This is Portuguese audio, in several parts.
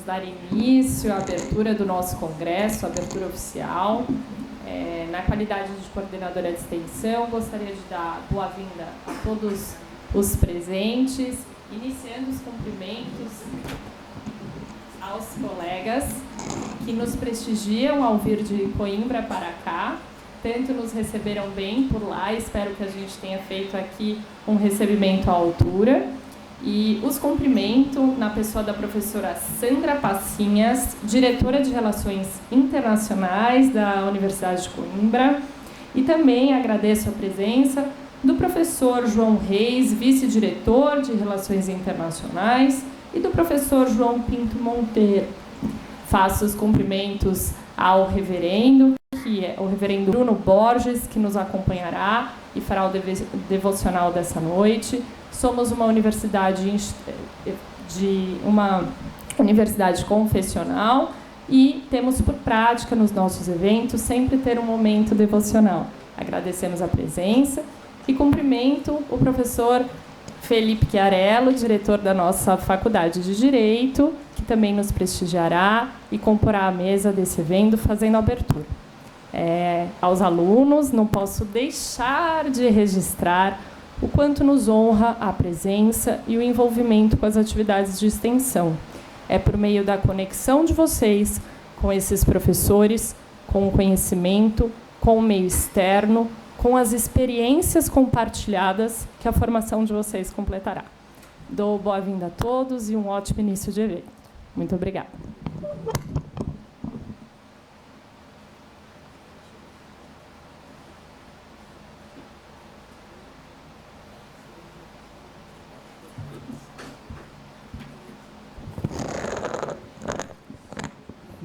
dar início à abertura do nosso congresso, a abertura oficial. Na qualidade de coordenadora de extensão, gostaria de dar boa-vinda a todos os presentes, iniciando os cumprimentos aos colegas que nos prestigiam ao vir de Coimbra para cá. Tanto nos receberam bem por lá, espero que a gente tenha feito aqui um recebimento à altura. E os cumprimento na pessoa da professora Sandra Passinhas, diretora de Relações Internacionais da Universidade de Coimbra. E também agradeço a presença do professor João Reis, vice-diretor de Relações Internacionais, e do professor João Pinto Monteiro. Faço os cumprimentos ao reverendo, que é o reverendo Bruno Borges, que nos acompanhará e fará o devocional dessa noite. Somos uma universidade confessional e temos por prática nos nossos eventos sempre ter um momento devocional. Agradecemos a presença e cumprimento o professor Felipe Chiarello, diretor da nossa Faculdade de Direito, que também nos prestigiará e comporá a mesa desse evento fazendo a abertura. Aos alunos, não posso deixar de registrar o quanto nos honra a presença e o envolvimento com as atividades de extensão. É por meio da conexão de vocês com esses professores, com o conhecimento, com o meio externo, com as experiências compartilhadas que a formação de vocês completará. Dou boa-vinda a todos e um ótimo início de evento. Muito obrigada.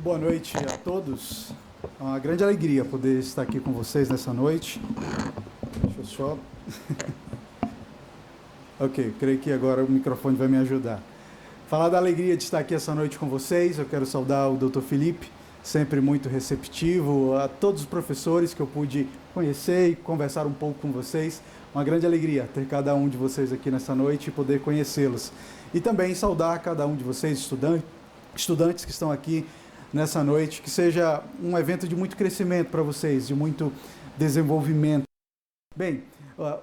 Boa noite a todos. É uma grande alegria poder estar aqui com vocês nessa noite. Deixa eu só... Ok, creio que agora o microfone vai me ajudar. Falar da alegria de estar aqui essa noite com vocês, eu quero saudar o Dr. Felipe, sempre muito receptivo, a todos os professores que eu pude conhecer e conversar um pouco com vocês. Uma grande alegria ter cada um de vocês aqui nessa noite e poder conhecê-los. E também saudar cada um de vocês, estudantes que estão aqui nessa noite, que seja um evento de muito crescimento para vocês, de muito desenvolvimento. Bem,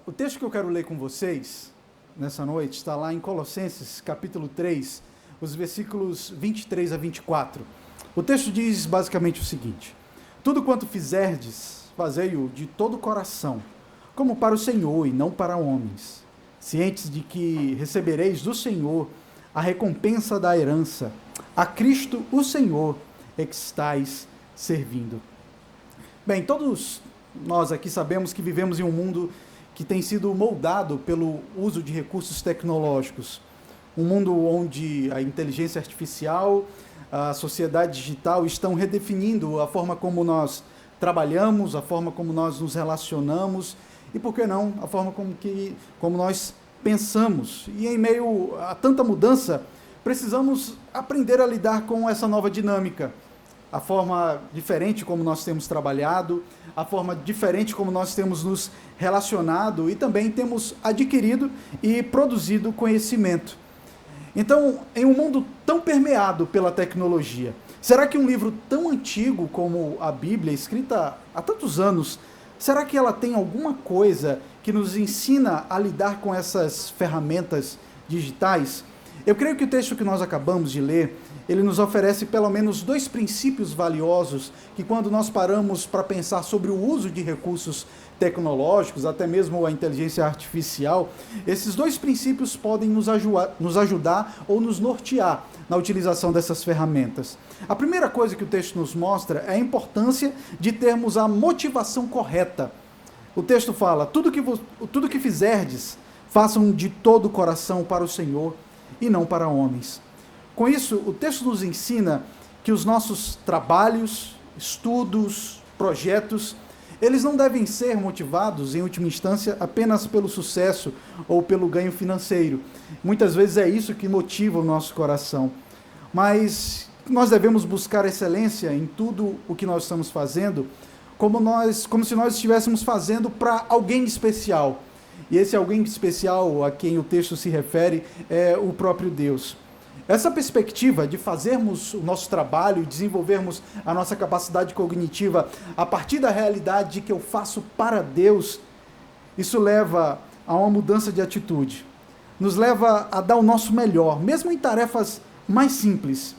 o texto que eu quero ler com vocês nessa noite está lá em Colossenses, capítulo 3, os versículos 23 a 24. O texto diz basicamente o seguinte: tudo quanto fizerdes, fazei-o de todo o coração, como para o Senhor e não para homens, cientes de que recebereis do Senhor a recompensa da herança, a Cristo o Senhor é que estáis servindo. Bem, todos nós aqui sabemos que vivemos em um mundo que tem sido moldado pelo uso de recursos tecnológicos. Um mundo onde a inteligência artificial, a sociedade digital estão redefinindo a forma como nós trabalhamos, a forma como nós nos relacionamos e, por que não, a forma como nós pensamos. E em meio a tanta mudança, precisamos aprender a lidar com essa nova dinâmica. A forma diferente como nós temos trabalhado, a forma diferente como nós temos nos relacionado e também temos adquirido e produzido conhecimento. Então, em um mundo tão permeado pela tecnologia, será que um livro tão antigo como a Bíblia, escrita há tantos anos, será que ela tem alguma coisa que nos ensina a lidar com essas ferramentas digitais? Eu creio que o texto que nós acabamos de ler, ele nos oferece pelo menos 2 princípios valiosos que, quando nós paramos para pensar sobre o uso de recursos tecnológicos, até mesmo a inteligência artificial, esses 2 princípios podem nos ajudar ou nos nortear na utilização dessas ferramentas. A primeira coisa que o texto nos mostra é a importância de termos a motivação correta. O texto fala: tudo que fizerdes, façam de todo o coração para o Senhor e não para homens. Com isso, o texto nos ensina que os nossos trabalhos, estudos, projetos, eles não devem ser motivados, em última instância, apenas pelo sucesso ou pelo ganho financeiro. Muitas vezes é isso que motiva o nosso coração. Mas nós devemos buscar excelência em tudo o que nós estamos fazendo, como se nós estivéssemos fazendo para alguém especial. E esse alguém especial a quem o texto se refere é o próprio Deus. Essa perspectiva de fazermos o nosso trabalho, desenvolvermos a nossa capacidade cognitiva a partir da realidade de que eu faço para Deus, isso leva a uma mudança de atitude. Nos leva a dar o nosso melhor, mesmo em tarefas mais simples.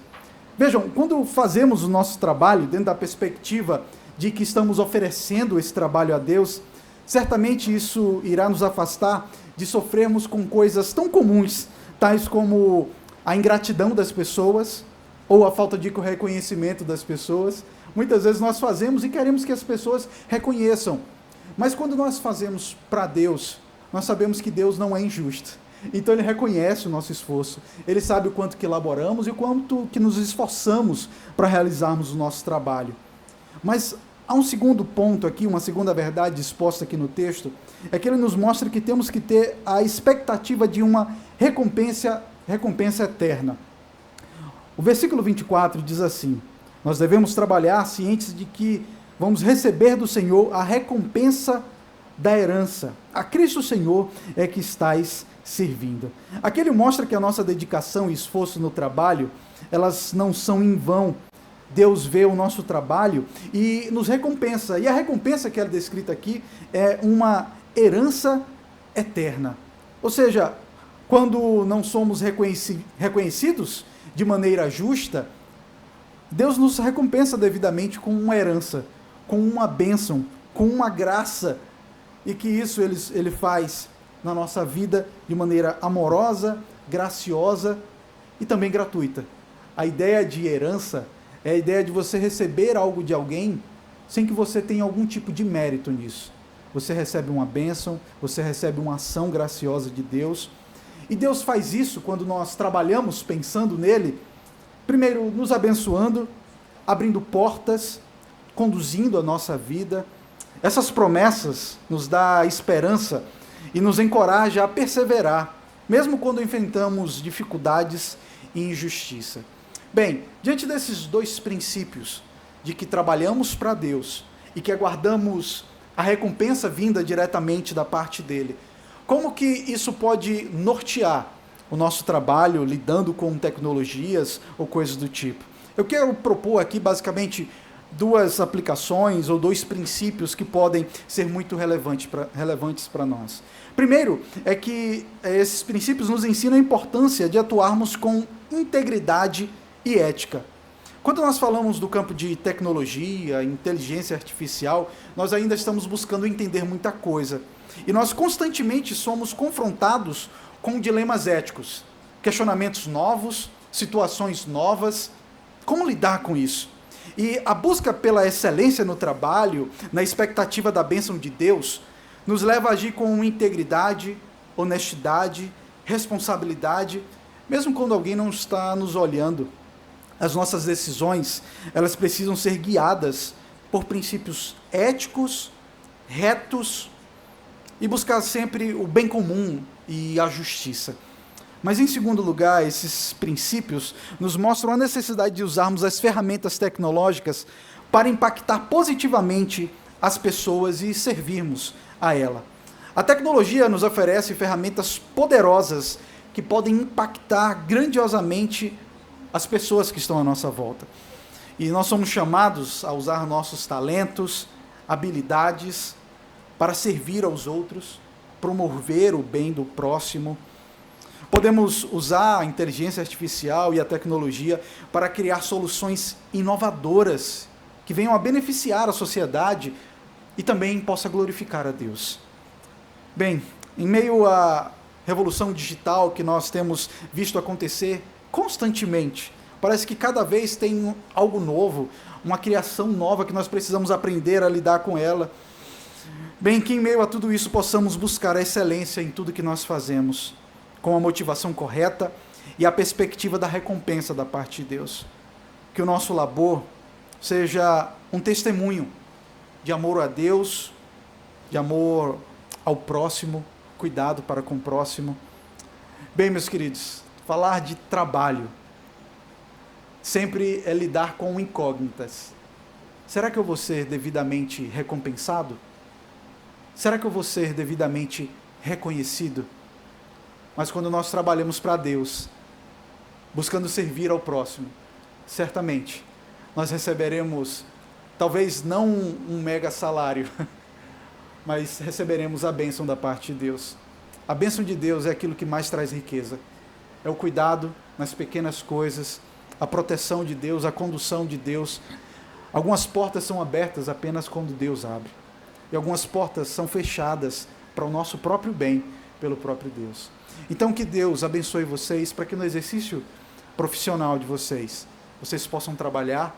Vejam, quando fazemos o nosso trabalho dentro da perspectiva de que estamos oferecendo esse trabalho a Deus, certamente isso irá nos afastar de sofrermos com coisas tão comuns, tais como a ingratidão das pessoas ou a falta de reconhecimento das pessoas. Muitas vezes nós fazemos e queremos que as pessoas reconheçam, mas quando nós fazemos para Deus, nós sabemos que Deus não é injusto. Então Ele reconhece o nosso esforço, Ele sabe o quanto que elaboramos e o quanto que nos esforçamos para realizarmos o nosso trabalho. Mas há um segundo ponto aqui, uma segunda verdade exposta aqui no texto, é que ele nos mostra que temos que ter a expectativa de uma recompensa eterna. O versículo 24 diz assim: nós devemos trabalhar cientes de que vamos receber do Senhor a recompensa da herança. A Cristo Senhor é que estais servindo. Aqui ele mostra que a nossa dedicação e esforço no trabalho, elas não são em vão. Deus vê o nosso trabalho e nos recompensa. E a recompensa que é descrita aqui é uma herança eterna. Ou seja, quando não somos reconhecidos de maneira justa, Deus nos recompensa devidamente com uma herança, com uma bênção, com uma graça, e que isso ele faz na nossa vida de maneira amorosa, graciosa e também gratuita. A ideia de herança é a ideia de você receber algo de alguém sem que você tenha algum tipo de mérito nisso. Você recebe uma bênção, você recebe uma ação graciosa de Deus, e Deus faz isso quando nós trabalhamos pensando nele, primeiro nos abençoando, abrindo portas, conduzindo a nossa vida. Essas promessas nos dão esperança e nos encoraja a perseverar, mesmo quando enfrentamos dificuldades e injustiça. Bem, diante desses dois princípios, de que trabalhamos para Deus e que aguardamos a recompensa vinda diretamente da parte dele, como que isso pode nortear o nosso trabalho lidando com tecnologias ou coisas do tipo? Eu quero propor aqui basicamente duas aplicações ou dois princípios que podem ser muito relevantes para nós. Primeiro é que esses princípios nos ensinam a importância de atuarmos com integridade e ética. Quando nós falamos do campo de tecnologia, inteligência artificial, nós ainda estamos buscando entender muita coisa. E nós constantemente somos confrontados com dilemas éticos, questionamentos novos, situações novas. Como lidar com isso? E a busca pela excelência no trabalho, na expectativa da bênção de Deus, nos leva a agir com integridade, honestidade, responsabilidade, mesmo quando alguém não está nos olhando. As nossas decisões, elas precisam ser guiadas por princípios éticos, retos, e buscar sempre o bem comum e a justiça. Mas, em segundo lugar, esses princípios nos mostram a necessidade de usarmos as ferramentas tecnológicas para impactar positivamente as pessoas e servirmos a ela. A tecnologia nos oferece ferramentas poderosas que podem impactar grandiosamente as pessoas que estão à nossa volta. E nós somos chamados a usar nossos talentos, habilidades, para servir aos outros, promover o bem do próximo. Podemos usar a inteligência artificial e a tecnologia para criar soluções inovadoras que venham a beneficiar a sociedade e também possa glorificar a Deus. Bem, em meio à revolução digital que nós temos visto acontecer constantemente, parece que cada vez tem algo novo, uma criação nova que nós precisamos aprender a lidar com ela. Bem, que em meio a tudo isso possamos buscar a excelência em tudo que nós fazemos, com a motivação correta e a perspectiva da recompensa da parte de Deus. Que o nosso labor seja um testemunho de amor a Deus, de amor ao próximo, cuidado para com o próximo. Bem, meus queridos, falar de trabalho sempre é lidar com incógnitas. Será que eu vou ser devidamente recompensado? Será que eu vou ser devidamente reconhecido? Mas quando nós trabalhamos para Deus, buscando servir ao próximo, certamente nós receberemos, talvez não um mega salário, mas receberemos a bênção da parte de Deus. A bênção de Deus é aquilo que mais traz riqueza. É o cuidado nas pequenas coisas, a proteção de Deus, a condução de Deus. Algumas portas são abertas apenas quando Deus abre. E algumas portas são fechadas para o nosso próprio bem, pelo próprio Deus. Então que Deus abençoe vocês para que no exercício profissional de vocês possam trabalhar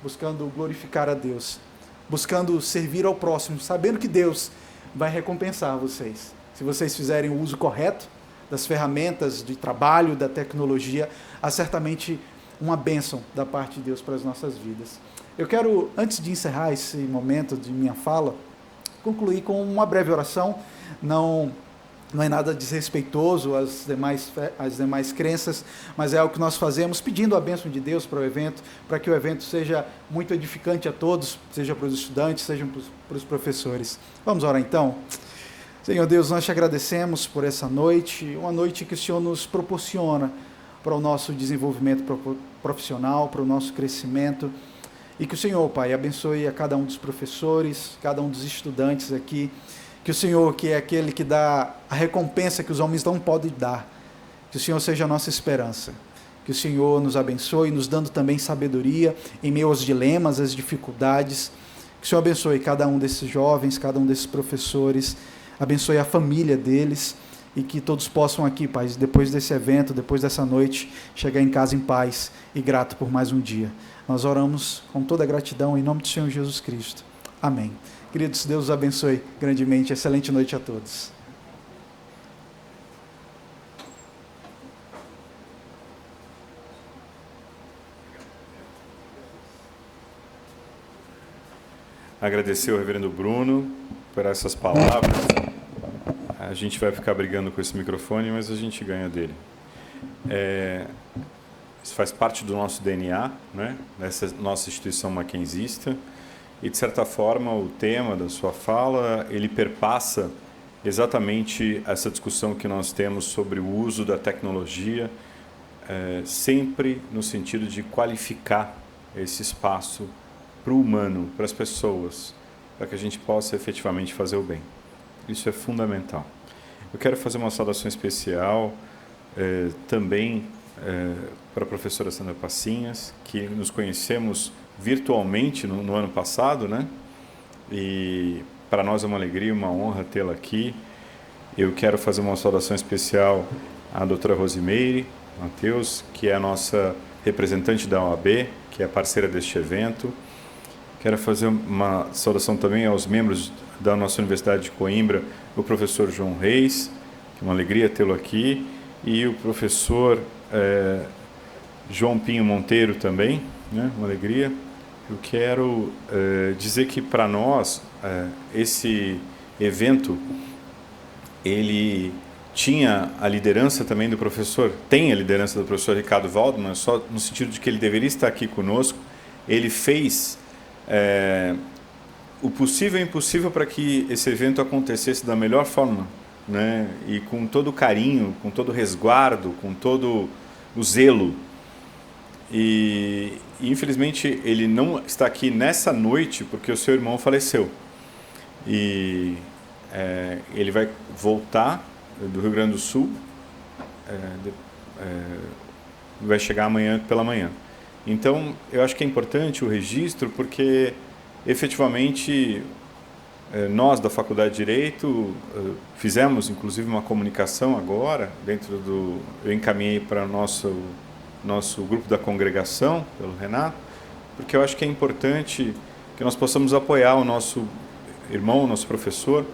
buscando glorificar a Deus, buscando servir ao próximo, sabendo que Deus vai recompensar vocês. Se vocês fizerem o uso correto das ferramentas de trabalho, da tecnologia, há certamente uma bênção da parte de Deus para as nossas vidas. Eu quero, antes de encerrar esse momento de minha fala, concluir com uma breve oração. Não é nada desrespeitoso às demais crenças, mas é algo que nós fazemos pedindo a bênção de Deus para o evento, para que o evento seja muito edificante a todos, seja para os estudantes, seja para os professores. Vamos orar então? Senhor Deus, nós te agradecemos por essa noite, uma noite que o Senhor nos proporciona para o nosso desenvolvimento profissional, para o nosso crescimento, e que o Senhor, Pai, abençoe a cada um dos professores, cada um dos estudantes aqui, que o Senhor, que é aquele que dá a recompensa que os homens não podem dar, que o Senhor seja a nossa esperança, que o Senhor nos abençoe, nos dando também sabedoria em meio aos dilemas, às dificuldades, que o Senhor abençoe cada um desses jovens, cada um desses professores, abençoe a família deles, e que todos possam aqui, Pai, depois desse evento, depois dessa noite, chegar em casa em paz e grato por mais um dia. Nós oramos com toda a gratidão em nome do Senhor Jesus Cristo. Amém. Queridos, Deus os abençoe grandemente. Excelente noite a todos. Agradecer ao reverendo Bruno por essas palavras. A gente vai ficar brigando com esse microfone, mas a gente ganha dele. Isso faz parte do nosso DNA, né? Dessa nossa instituição mackenzista. E, de certa forma, o tema da sua fala, ele perpassa exatamente essa discussão que nós temos sobre o uso da tecnologia, sempre no sentido de qualificar esse espaço para o humano, para as pessoas, para que a gente possa efetivamente fazer o bem. Isso é fundamental. Eu quero fazer uma saudação especial também para a professora Sandra Passinhas, que nos conhecemos virtualmente no ano passado, né? E para nós é uma alegria, uma honra tê-la aqui. Eu quero fazer uma saudação especial à doutora Rosimeire Mateus, que é a nossa representante da OAB, que é parceira deste evento. Quero fazer uma saudação também aos membros da nossa Universidade de Coimbra, o professor João Reis, que é uma alegria tê-lo aqui, e o professor João Pinho Monteiro também, né? Uma alegria. Eu quero dizer que para nós esse evento ele tinha a liderança também do professor, tem a liderança do professor Ricardo Waldman, só no sentido de que ele deveria estar aqui conosco. Ele fez o possível e o impossível para que esse evento acontecesse da melhor forma, né? E com todo o carinho, com todo o resguardo, com todo o zelo. E infelizmente ele não está aqui nessa noite porque o seu irmão faleceu. E ele vai voltar do Rio Grande do Sul, vai chegar amanhã pela manhã. Então, eu acho que é importante o registro porque, efetivamente, nós da Faculdade de Direito fizemos, inclusive, uma comunicação agora, eu encaminhei para o nosso grupo da congregação, pelo Renato, porque eu acho que é importante que nós possamos apoiar o nosso irmão, o nosso professor,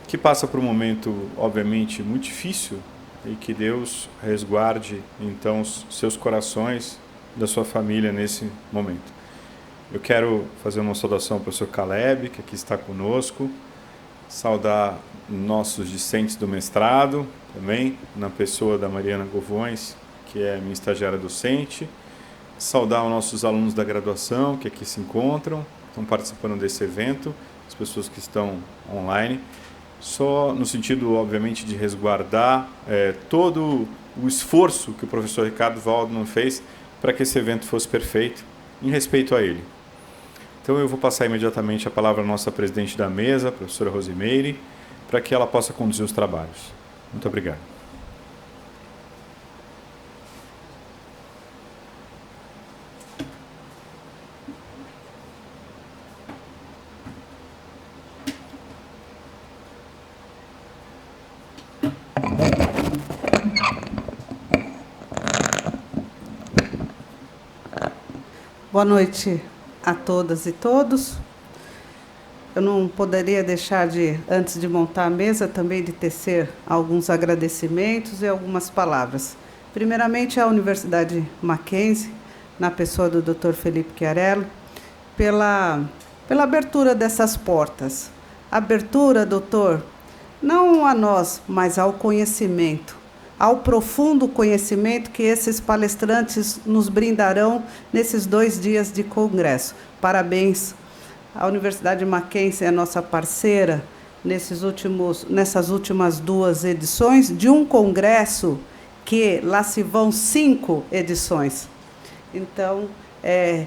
que passa por um momento, obviamente, muito difícil, e que Deus resguarde, então, os seus corações da sua família nesse momento. Eu quero fazer uma saudação ao professor Caleb, que aqui está conosco, saudar nossos discentes do mestrado, também, na pessoa da Mariana Govões, que é minha estagiária docente, saudar os nossos alunos da graduação, que aqui se encontram, estão participando desse evento, as pessoas que estão online, só no sentido, obviamente, de resguardar todo o esforço que o professor Ricardo Waldman fez para que esse evento fosse perfeito, em respeito a ele. Então eu vou passar imediatamente a palavra à nossa presidente da mesa, a professora Rosimeire, para que ela possa conduzir os trabalhos. Muito obrigado. Boa noite a todas e todos. Eu não poderia deixar de, antes de montar a mesa, também de tecer alguns agradecimentos e algumas palavras. Primeiramente, à Universidade Mackenzie, na pessoa do Dr. Felipe Chiarello, pela abertura dessas portas. Abertura, doutor, não a nós, mas ao conhecimento, ao profundo conhecimento que esses palestrantes nos brindarão nesses 2 dias de congresso. Parabéns. A Universidade Mackenzie é nossa parceira nessas últimas 2 edições de um congresso que lá se vão 5 edições. Então,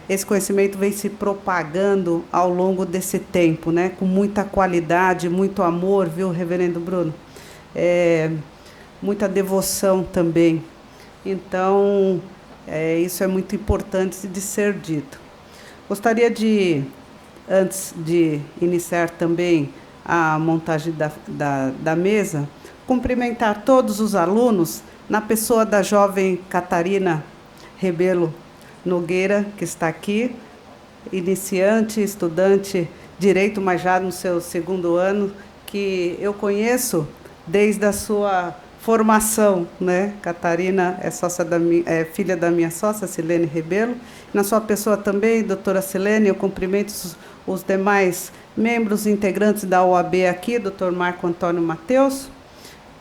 esse conhecimento vem se propagando ao longo desse tempo, né? Com muita qualidade, muito amor, viu, reverendo Bruno? Muita devoção também. Então, isso é muito importante de ser dito. Gostaria de, antes de iniciar também a montagem da mesa, cumprimentar todos os alunos, na pessoa da jovem Catarina Rebelo Nogueira, que está aqui, iniciante, estudante Direito, mas já no seu 2º ano, que eu conheço desde a sua formação, né? Catarina é filha da minha sócia, Silene Rebelo. Na sua pessoa também, doutora Silene, eu cumprimento os demais membros integrantes da OAB aqui, doutor Marco Antônio Mateus,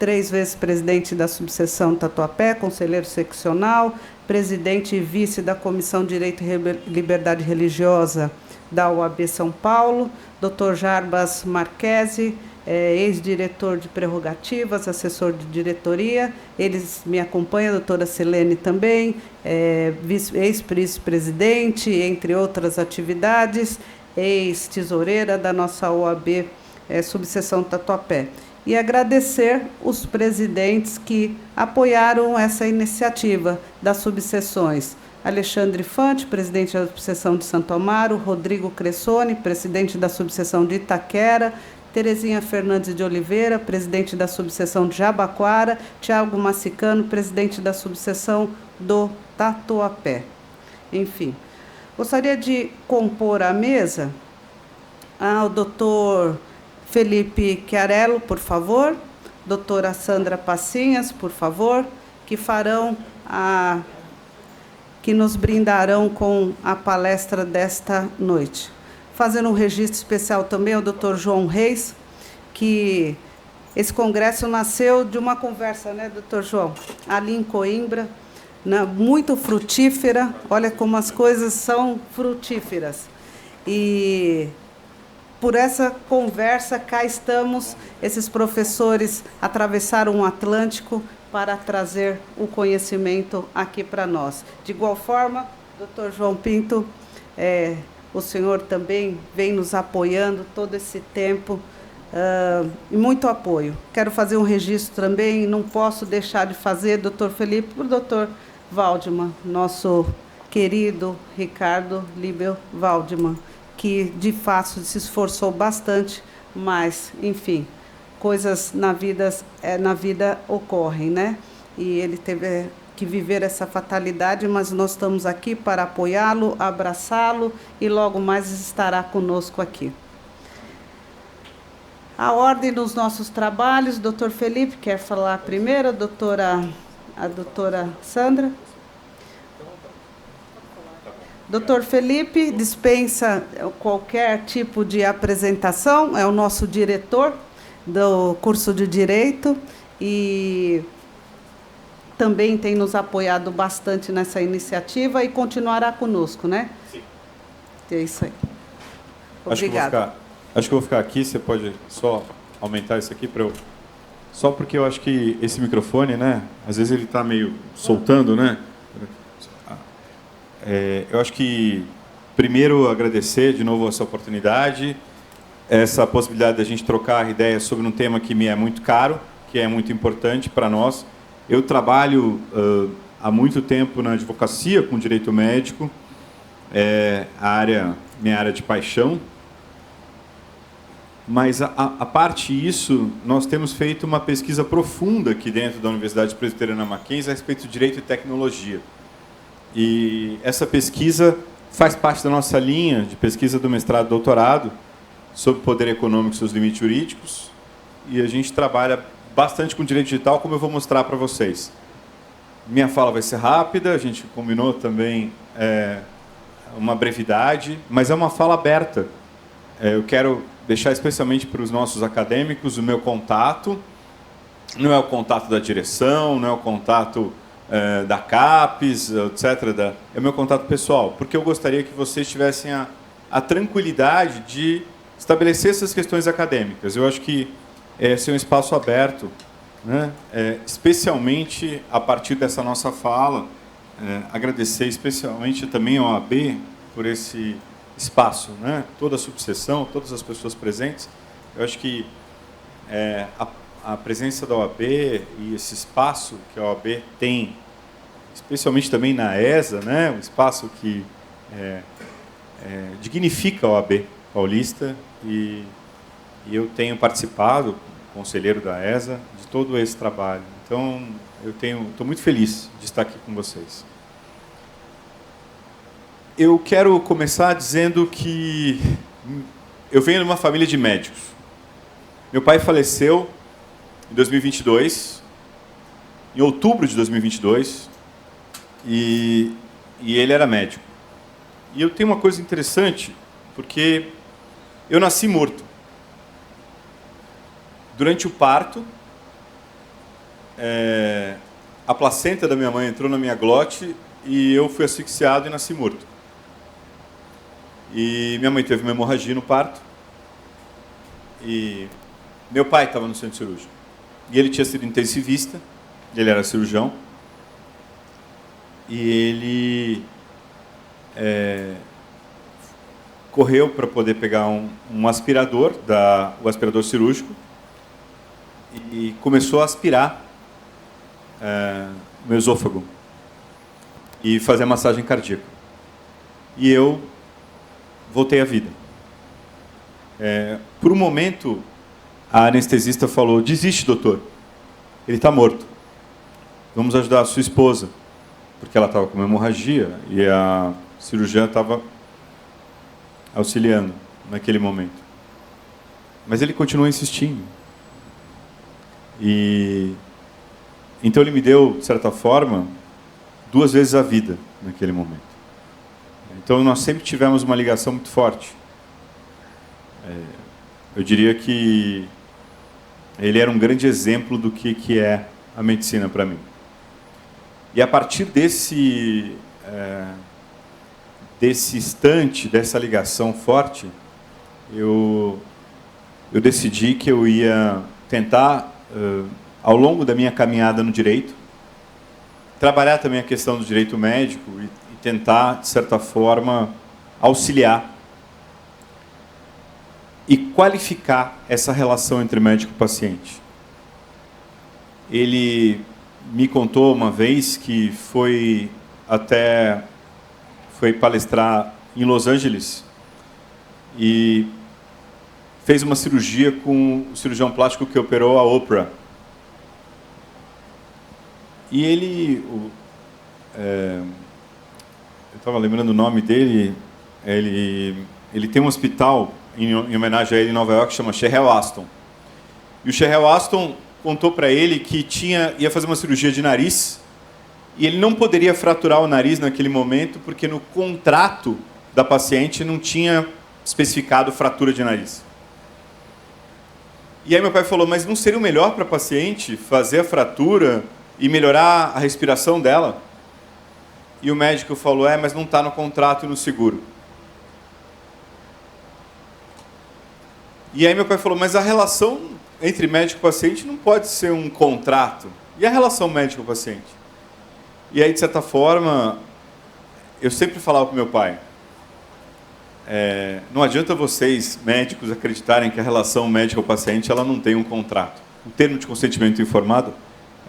3 vezes presidente da subseção Tatuapé, conselheiro seccional, presidente e vice da Comissão de Direito e Liberdade Religiosa da OAB São Paulo, doutor Jarbas Marquesi, ex-diretor de prerrogativas, assessor de diretoria. Eles me acompanham, a doutora Silene também, ex-vice-presidente, entre outras atividades, ex-tesoureira da nossa OAB subseção Tatuapé. E agradecer os presidentes que apoiaram essa iniciativa das subseções. Alexandre Fante, presidente da subseção de Santo Amaro, Rodrigo Cressoni, presidente da subseção de Itaquera, Terezinha Fernandes de Oliveira, presidente da subseção de Jabaquara, Tiago Massicano, presidente da subseção do Tatuapé. Enfim, gostaria de compor a mesa ao doutor Felipe Chiarello, por favor, doutora Sandra Passinhas, por favor, que nos brindarão com a palestra desta noite. Fazendo um registro especial também ao doutor João Reis, que esse congresso nasceu de uma conversa, né, doutor João? Ali em Coimbra, muito frutífera. Olha como as coisas são frutíferas. E por essa conversa, cá estamos, esses professores atravessaram o Atlântico para trazer o conhecimento aqui para nós. De igual forma, doutor João Pinto, o senhor também vem nos apoiando todo esse tempo, e muito apoio. Quero fazer um registro também, não posso deixar de fazer, doutor Felipe, para o doutor Waldman, nosso querido Ricardo Libel Waldman, que de fato se esforçou bastante, mas, enfim, coisas na vida ocorrem, né? E ele teve que viver essa fatalidade, mas nós estamos aqui para apoiá-lo, abraçá-lo e logo mais estará conosco aqui. A ordem dos nossos trabalhos, doutor Felipe, quer falar primeiro, a doutora Sandra? Doutor Felipe dispensa qualquer tipo de apresentação, é o nosso diretor do curso de Direito e também tem nos apoiado bastante nessa iniciativa e continuará conosco, né? Sim. É isso aí. Obrigada. Acho que eu vou ficar aqui, você pode só aumentar isso aqui para eu Só porque eu acho que esse microfone, né, às vezes ele está meio soltando, né? Eu acho que, primeiro, agradecer de novo essa oportunidade, essa possibilidade de a gente trocar ideias sobre um tema que me é muito caro, que é muito importante para nós. Eu trabalho há muito tempo na advocacia com direito médico, minha área de paixão. Mas, a parte disso, nós temos feito uma pesquisa profunda aqui dentro da Universidade Presbiteriana Mackenzie a respeito de direito e tecnologia. E essa pesquisa faz parte da nossa linha de pesquisa do mestrado e doutorado sobre poder econômico e seus limites jurídicos. E a gente trabalha bastante com direito digital, como eu vou mostrar para vocês. Minha fala vai ser rápida, a gente combinou também uma brevidade, mas é uma fala aberta. Eu quero deixar especialmente para os nossos acadêmicos o meu contato. Não é o contato da direção, não é o contato da CAPES, etc. É o meu contato pessoal, porque eu gostaria que vocês tivessem a tranquilidade de estabelecer essas questões acadêmicas. Eu acho que esse é um espaço aberto, né? Especialmente a partir dessa nossa fala. Agradecer especialmente também ao OAB por esse espaço, né? Toda a subseção, todas as pessoas presentes. Eu acho que a presença da OAB e esse espaço que a OAB tem, especialmente também na ESA, né? Um espaço que dignifica a OAB paulista, e eu tenho participado, conselheiro da ESA, de todo esse trabalho. Então, estou muito feliz de estar aqui com vocês. Eu quero começar dizendo que eu venho de uma família de médicos. Meu pai faleceu em 2022, em outubro de 2022, e ele era médico. E eu tenho uma coisa interessante, porque eu nasci morto. Durante o parto, a placenta da minha mãe entrou na minha glote e eu fui asfixiado e nasci morto. E minha mãe teve uma hemorragia no parto. E meu pai estava no centro cirúrgico. E ele tinha sido intensivista, ele era cirurgião. E ele correu para poder pegar um aspirador, o aspirador cirúrgico, e começou a aspirar meu esôfago e fazer a massagem cardíaca. E eu voltei à vida. Por um momento, a anestesista falou: desiste, doutor, ele está morto. Vamos ajudar a sua esposa, porque ela estava com uma hemorragia e a cirurgiã estava auxiliando naquele momento. Mas ele continuou insistindo. E então ele me deu, de certa forma, 2 vezes a vida naquele momento. Então nós sempre tivemos uma ligação muito forte. Eu diria que ele era um grande exemplo do que é a medicina para mim. E a partir desse instante, dessa ligação forte, eu decidi que eu ia tentar, ao longo da minha caminhada no direito, trabalhar também a questão do direito médico e tentar, de certa forma, auxiliar e qualificar essa relação entre médico e paciente. Ele me contou uma vez que foi palestrar em Los Angeles e fez uma cirurgia com o cirurgião plástico que operou a Oprah. E ele, eu estava lembrando o nome dele, ele tem um hospital em homenagem a ele em Nova York que chama Sherrill Aston. E o Sherrill Aston contou para ele que ia fazer uma cirurgia de nariz e ele não poderia fraturar o nariz naquele momento porque no contrato da paciente não tinha especificado fratura de nariz. E aí meu pai falou: mas não seria o melhor para a paciente fazer a fratura e melhorar a respiração dela? E o médico falou: mas não está no contrato e no seguro. E aí meu pai falou: mas a relação entre médico e paciente não pode ser um contrato. E a relação médico-paciente? E aí, de certa forma, eu sempre falava com meu pai, não adianta vocês, médicos, acreditarem que a relação médico-paciente ela não tem um contrato. O termo de consentimento informado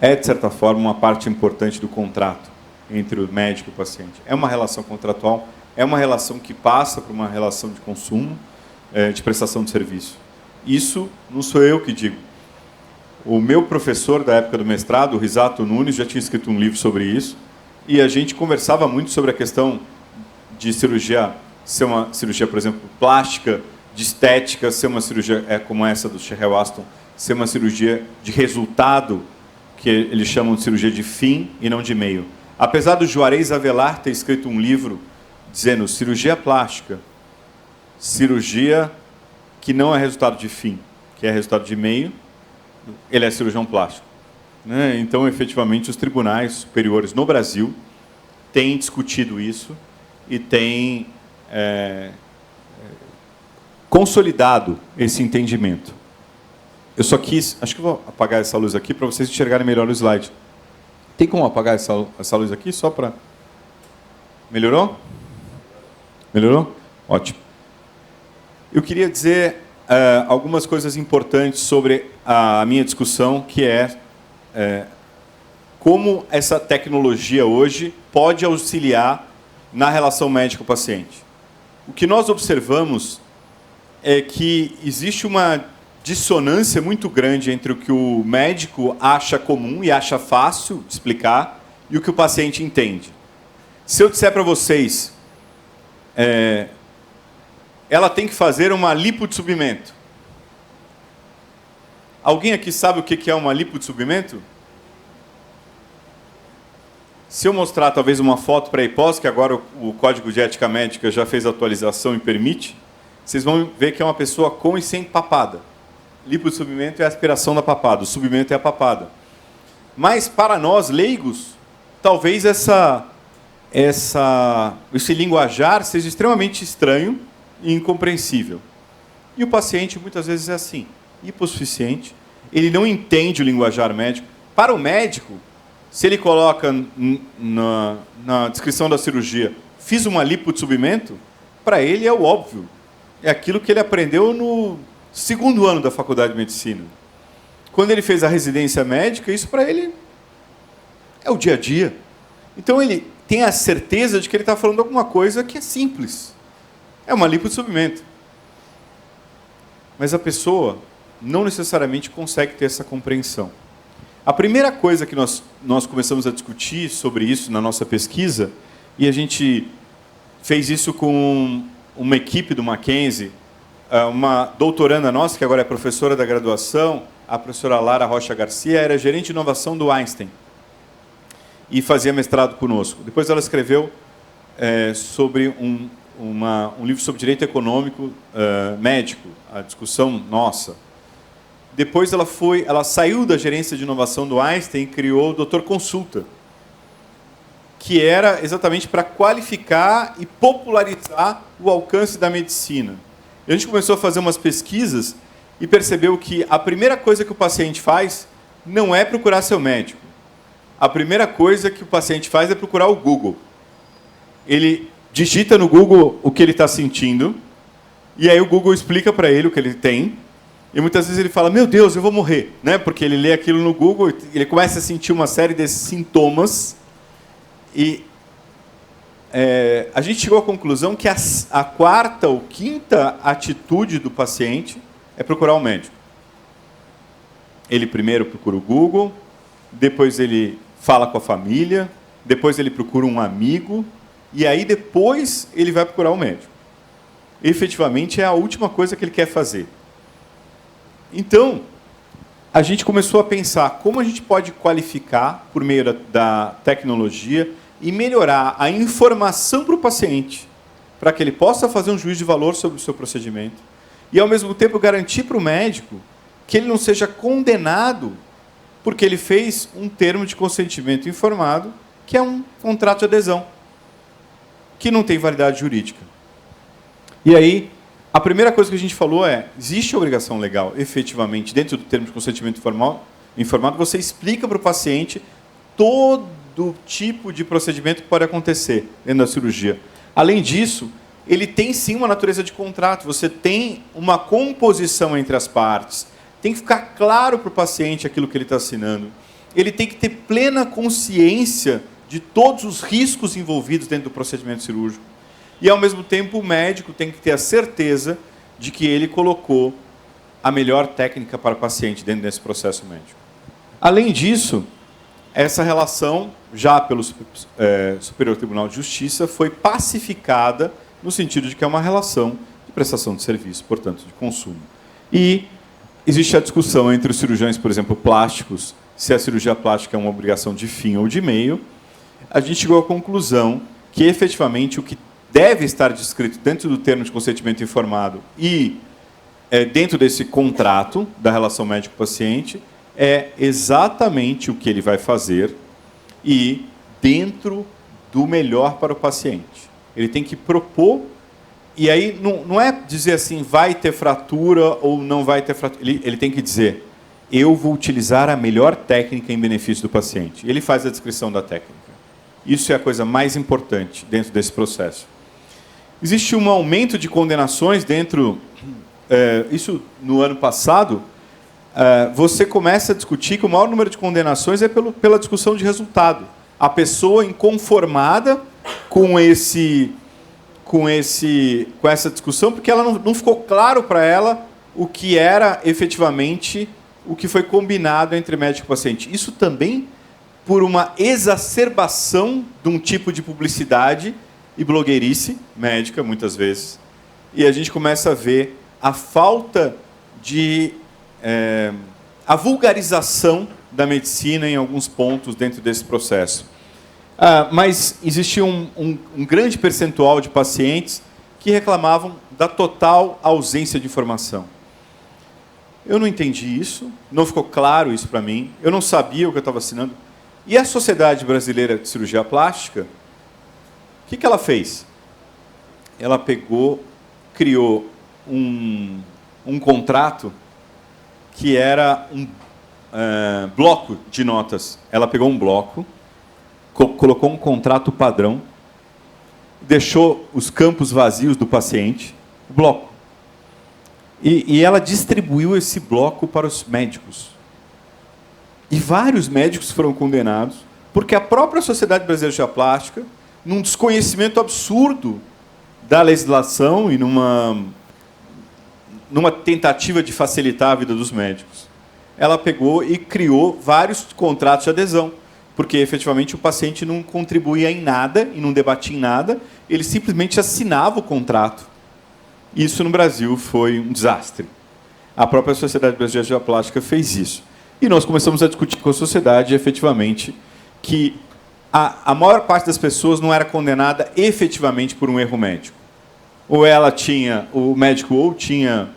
é, de certa forma, uma parte importante do contrato entre o médico e o paciente. É uma relação contratual, é uma relação que passa por uma relação de consumo, de prestação de serviço. Isso não sou eu que digo. O meu professor da época do mestrado, o Risato Nunes, já tinha escrito um livro sobre isso, e a gente conversava muito sobre a questão de cirurgia, ser uma cirurgia, por exemplo, plástica, de estética, ser uma cirurgia como essa do Sheryl Aston, ser uma cirurgia de resultado, que eles chamam de cirurgia de fim e não de meio. Apesar do Juarez Avelar ter escrito um livro dizendo cirurgia plástica, cirurgia que não é resultado de fim, que é resultado de meio, ele é cirurgião plástico. Então, efetivamente, os tribunais superiores no Brasil têm discutido isso e têm consolidado esse entendimento. Eu só quis... Acho que eu vou apagar essa luz aqui para vocês enxergarem melhor o slide. Tem como apagar essa luz aqui só para... Melhorou? Melhorou? Ótimo. Eu queria dizer algumas coisas importantes sobre a minha discussão, que como essa tecnologia hoje pode auxiliar na relação médico-paciente. O que nós observamos é que existe uma dissonância muito grande entre o que o médico acha comum e acha fácil de explicar e o que o paciente entende. Se eu disser para vocês, ela tem que fazer uma lipo de subimento. Alguém aqui sabe o que é uma lipo de subimento? Se eu mostrar talvez uma foto para a hipótese, que agora o Código de Ética Médica já fez atualização e permite, vocês vão ver que é uma pessoa com e sem papada. Lipo de subimento é a aspiração da papada, o subimento é a papada. Mas para nós, leigos, talvez esse linguajar seja extremamente estranho e incompreensível. E o paciente muitas vezes é assim, hipossuficiente, ele não entende o linguajar médico. Para o médico, se ele coloca na descrição da cirurgia, fiz uma lipo de subimento, para ele é o óbvio. É aquilo que ele aprendeu no segundo ano da faculdade de medicina. Quando ele fez a residência médica, isso para ele é o dia a dia. Então ele tem a certeza de que ele está falando alguma coisa que é simples. É uma lipo de subimento. Mas a pessoa não necessariamente consegue ter essa compreensão. A primeira coisa que nós começamos a discutir sobre isso na nossa pesquisa, e a gente fez isso com uma equipe do Mackenzie, uma doutoranda nossa, que agora é professora da graduação, a professora Lara Rocha Garcia, era gerente de inovação do Einstein e fazia mestrado conosco. Depois ela escreveu sobre um livro sobre direito econômico médico, a discussão nossa. Depois ela saiu da gerência de inovação do Einstein e criou o Doutor Consulta, que era exatamente para qualificar e popularizar o alcance da medicina. E a gente começou a fazer umas pesquisas e percebeu que a primeira coisa que o paciente faz não é procurar seu médico. A primeira coisa que o paciente faz é procurar o Google. Ele digita no Google o que ele está sentindo, e aí o Google explica para ele o que ele tem, e muitas vezes ele fala, meu Deus, eu vou morrer, né? Porque ele lê aquilo no Google, ele começa a sentir uma série desses sintomas, e a gente chegou à conclusão que a quarta ou quinta atitude do paciente é procurar um médico. Ele primeiro procura o Google, depois ele fala com a família, depois ele procura um amigo, e aí depois ele vai procurar um médico. Efetivamente é a última coisa que ele quer fazer. Então, a gente começou a pensar como a gente pode qualificar, por meio da tecnologia, e melhorar a informação para o paciente, para que ele possa fazer um juízo de valor sobre o seu procedimento, e, ao mesmo tempo, garantir para o médico que ele não seja condenado porque ele fez um termo de consentimento informado, que é um contrato de adesão, que não tem validade jurídica. E aí, a primeira coisa que a gente falou existe obrigação legal, efetivamente, dentro do termo de consentimento informado, você explica para o paciente todo tipo de procedimento que pode acontecer dentro da cirurgia. Além disso, ele tem sim uma natureza de contrato, você tem uma composição entre as partes, tem que ficar claro para o paciente aquilo que ele está assinando, ele tem que ter plena consciência de todos os riscos envolvidos dentro do procedimento cirúrgico. E, ao mesmo tempo, o médico tem que ter a certeza de que ele colocou a melhor técnica para o paciente dentro desse processo médico. Além disso, essa relação, já pelo Superior Tribunal de Justiça, foi pacificada no sentido de que é uma relação de prestação de serviço, portanto, de consumo. E existe a discussão entre os cirurgiões, por exemplo, plásticos, se a cirurgia plástica é uma obrigação de fim ou de meio. A gente chegou à conclusão que, efetivamente, o que deve estar descrito dentro do termo de consentimento informado e dentro desse contrato da relação médico-paciente é exatamente o que ele vai fazer e dentro do melhor para o paciente. Ele tem que propor, e aí não é dizer assim, vai ter fratura ou não vai ter fratura. Ele tem que dizer, eu vou utilizar a melhor técnica em benefício do paciente. Ele faz a descrição da técnica. Isso é a coisa mais importante dentro desse processo. Existe um aumento de condenações dentro... isso no ano passado, você começa a discutir que o maior número de condenações é pela discussão de resultado. A pessoa inconformada com essa discussão, porque ela não ficou claro para ela o que era efetivamente o que foi combinado entre médico e paciente. Isso também por uma exacerbação de um tipo de publicidade e blogueirice médica, muitas vezes. E a gente começa a ver a falta de... a vulgarização da medicina em alguns pontos dentro desse processo. Mas existia um grande percentual de pacientes que reclamavam da total ausência de informação. Eu não entendi isso, não ficou claro isso para mim, eu não sabia o que eu estava assinando. E a Sociedade Brasileira de Cirurgia Plástica, o que ela fez? Ela criou um contrato que era um bloco de notas. Ela pegou um bloco, colocou um contrato padrão, deixou os campos vazios do paciente, o bloco. E ela distribuiu esse bloco para os médicos. E vários médicos foram condenados, porque a própria Sociedade Brasileira de Cirurgia Plástica, num desconhecimento absurdo da legislação e numa tentativa de facilitar a vida dos médicos, ela pegou e criou vários contratos de adesão, porque efetivamente o paciente não contribuía em nada e não debatia em nada, ele simplesmente assinava o contrato. Isso no Brasil foi um desastre. A própria Sociedade Brasileira de Cirurgia Plástica fez isso. E nós começamos a discutir com a sociedade, efetivamente, que a maior parte das pessoas não era condenada efetivamente por um erro médico. Ou o médico ou tinha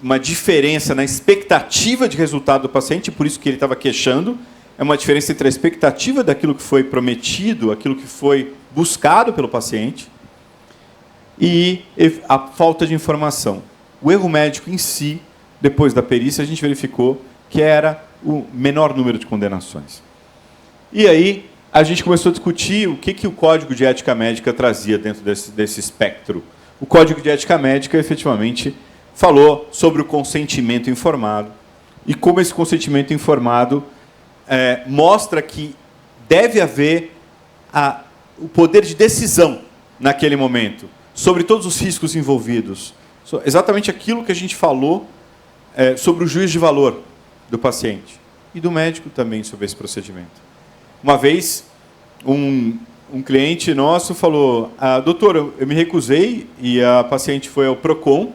uma diferença na expectativa de resultado do paciente, por isso que ele estava queixando, é uma diferença entre a expectativa daquilo que foi prometido, aquilo que foi buscado pelo paciente, e a falta de informação. O erro médico em si, depois da perícia, a gente verificou que era o menor número de condenações. E aí, a gente começou a discutir o que o Código de Ética Médica trazia dentro desse espectro. O Código de Ética Médica, efetivamente, falou sobre o consentimento informado e como esse consentimento informado mostra que deve haver o poder de decisão naquele momento sobre todos os riscos envolvidos. Exatamente aquilo que a gente falou sobre o juízo de valor do paciente e do médico também sobre esse procedimento. Uma vez, um cliente nosso falou, doutor, eu me recusei e a paciente foi ao Procon,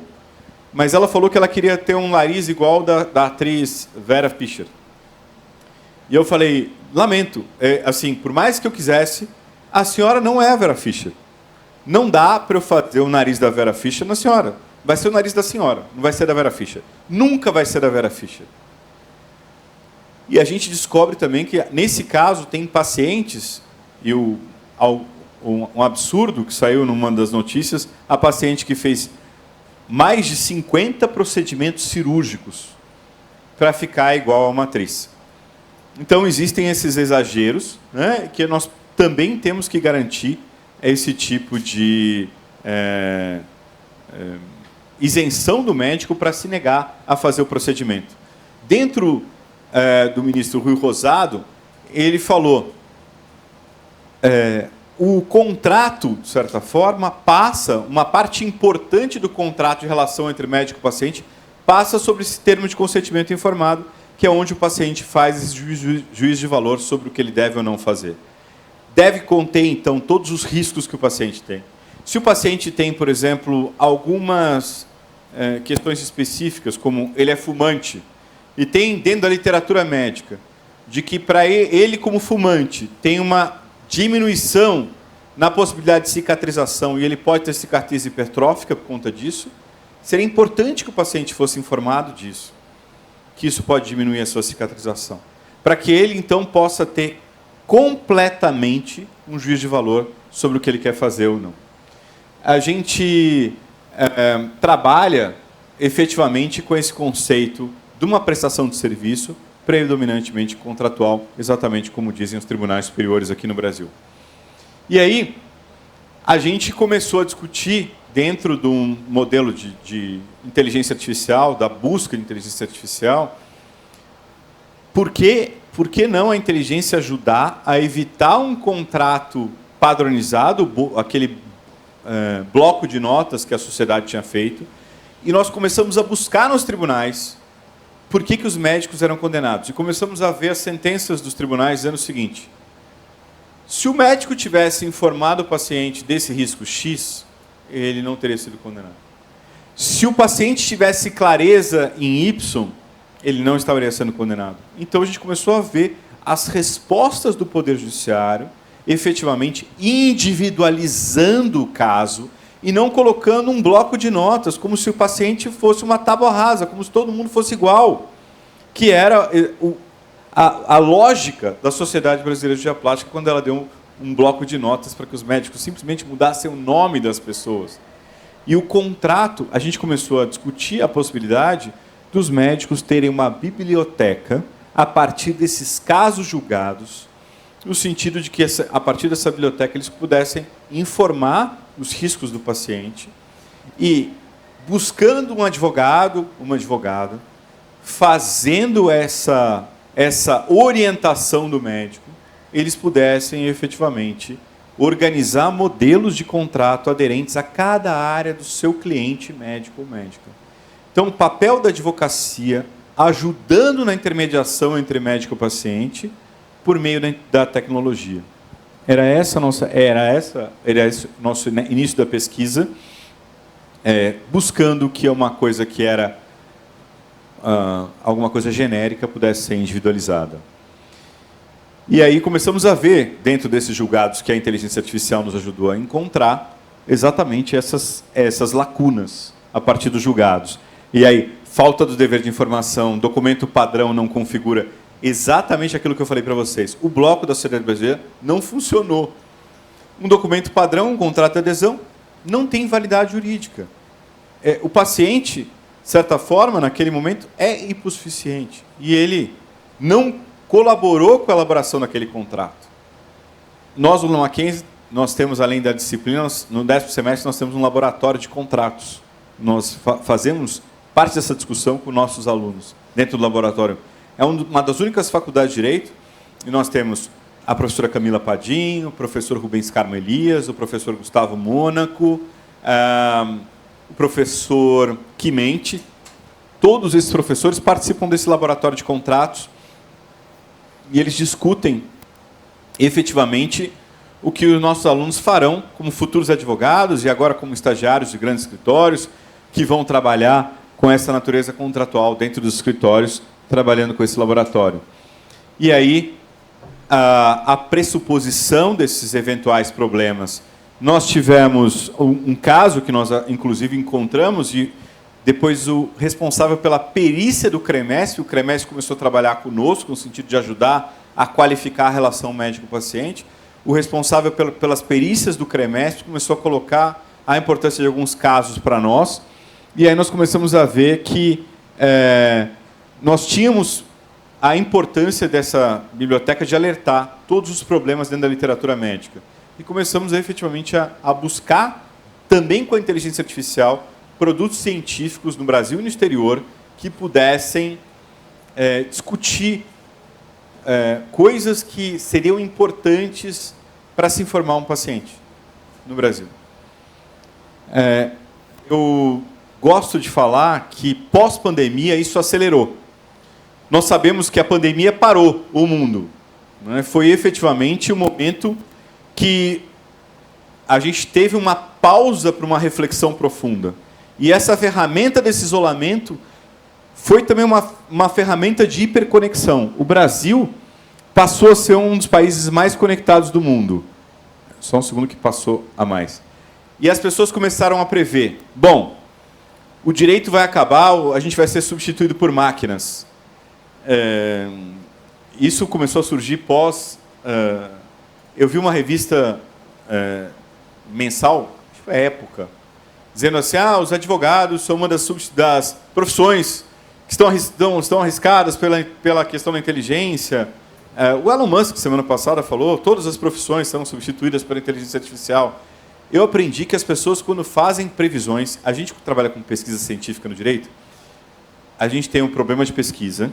mas ela falou que ela queria ter um nariz igual da atriz Vera Fischer. E eu falei, lamento, assim, por mais que eu quisesse, a senhora não é a Vera Fischer. Não dá para eu fazer o nariz da Vera Fischer na senhora. Vai ser o nariz da senhora, não vai ser da Vera Fischer. Nunca vai ser da Vera Fischer. E a gente descobre também que, nesse caso, tem pacientes, e um absurdo que saiu numa das notícias, a paciente que fez mais de 50 procedimentos cirúrgicos para ficar igual a matriz. Então, existem esses exageros, né, que nós também temos que garantir esse tipo de isenção do médico para se negar a fazer o procedimento. Dentro do ministro Rui Rosado, ele falou, o contrato, de certa forma, passa, uma parte importante do contrato de relação entre médico e paciente, passa sobre esse termo de consentimento informado, que é onde o paciente faz esse juízo de valor sobre o que ele deve ou não fazer. Deve conter, então, todos os riscos que o paciente tem. Se o paciente tem, por exemplo, algumas questões específicas, como ele é fumante, e tem dentro da literatura médica, de que para ele, como fumante, tem uma diminuição na possibilidade de cicatrização, e ele pode ter cicatriz hipertrófica por conta disso, seria importante que o paciente fosse informado disso, que isso pode diminuir a sua cicatrização, para que ele, então, possa ter completamente um juízo de valor sobre o que ele quer fazer ou não. A gente trabalha efetivamente com esse conceito de uma prestação de serviço predominantemente contratual, exatamente como dizem os tribunais superiores aqui no Brasil. E aí, a gente começou a discutir, dentro de um modelo de inteligência artificial, da busca de inteligência artificial, por que não a inteligência ajudar a evitar um contrato padronizado, aquele bloco de notas que a sociedade tinha feito, e nós começamos a buscar nos tribunais por que os médicos eram condenados. E começamos a ver as sentenças dos tribunais dizendo o seguinte: se o médico tivesse informado o paciente desse risco X, ele não teria sido condenado. Se o paciente tivesse clareza em Y, ele não estaria sendo condenado. Então a gente começou a ver as respostas do Poder Judiciário, efetivamente individualizando o caso e não colocando um bloco de notas, como se o paciente fosse uma tábua rasa, como se todo mundo fosse igual, que era a lógica da Sociedade Brasileira de Cirurgia Plástica quando ela deu um bloco de notas para que os médicos simplesmente mudassem o nome das pessoas. E o contrato, a gente começou a discutir a possibilidade dos médicos terem uma biblioteca a partir desses casos julgados, no sentido de que, a partir dessa biblioteca, eles pudessem informar os riscos do paciente e, buscando um advogado, uma advogada, fazendo essa orientação do médico, eles pudessem, efetivamente, organizar modelos de contrato aderentes a cada área do seu cliente médico ou médica. Então, o papel da advocacia, ajudando na intermediação entre médico e paciente, por meio da tecnologia. Era esse o nosso início da pesquisa, buscando que uma coisa que era alguma coisa genérica pudesse ser individualizada. E aí começamos a ver, dentro desses julgados que a inteligência artificial nos ajudou a encontrar, exatamente essas lacunas a partir dos julgados. E aí, falta do dever de informação, documento padrão não configura exatamente aquilo que eu falei para vocês. O bloco da Sociedade Brasileira não funcionou. Um documento padrão, um contrato de adesão, não tem validade jurídica. O paciente, de certa forma, naquele momento, é hipossuficiente. E ele não colaborou com a elaboração daquele contrato. Nós, no Mackenzie, nós temos, além da disciplina, no 10º semestre, nós temos um laboratório de contratos. Nós fazemos parte dessa discussão com nossos alunos, dentro do laboratório. É uma das únicas faculdades de Direito, e nós temos a professora Camila Padinho, o professor Rubens Carmo Elias, o professor Gustavo Mônaco, o professor Quimente. Todos esses professores participam desse laboratório de contratos e eles discutem efetivamente o que os nossos alunos farão como futuros advogados e agora como estagiários de grandes escritórios que vão trabalhar com essa natureza contratual dentro dos escritórios, trabalhando com esse laboratório. E aí, a pressuposição desses eventuais problemas. Nós tivemos um caso que nós, inclusive, encontramos, e depois o responsável pela perícia do CREMESP, o CREMESP começou a trabalhar conosco, no sentido de ajudar a qualificar a relação médico-paciente. O responsável pelas perícias do CREMESP começou a colocar a importância de alguns casos para nós, E aí nós começamos a ver que nós tínhamos a importância dessa biblioteca de alertar todos os problemas dentro da literatura médica. E começamos efetivamente a buscar, também com a inteligência artificial, produtos científicos no Brasil e no exterior que pudessem discutir coisas que seriam importantes para se informar um paciente no Brasil. Eu gosto de falar que, pós-pandemia, isso acelerou. Nós sabemos que a pandemia parou o mundo, né? Foi efetivamente o momento que a gente teve uma pausa para uma reflexão profunda. E essa ferramenta desse isolamento foi também uma ferramenta de hiperconexão. O Brasil passou a ser um dos países mais conectados do mundo. Só um segundo que passou a mais. E as pessoas começaram a prever. Bom, o direito vai acabar, a gente vai ser substituído por máquinas. Isso começou a surgir pós... eu vi uma revista mensal, Época, dizendo assim, os advogados são uma das profissões que estão arriscadas pela questão da inteligência. O Elon Musk, semana passada, falou todas as profissões serão substituídas pela inteligência artificial. Eu aprendi que as pessoas, quando fazem previsões, a gente que trabalha com pesquisa científica no direito, a gente tem um problema de pesquisa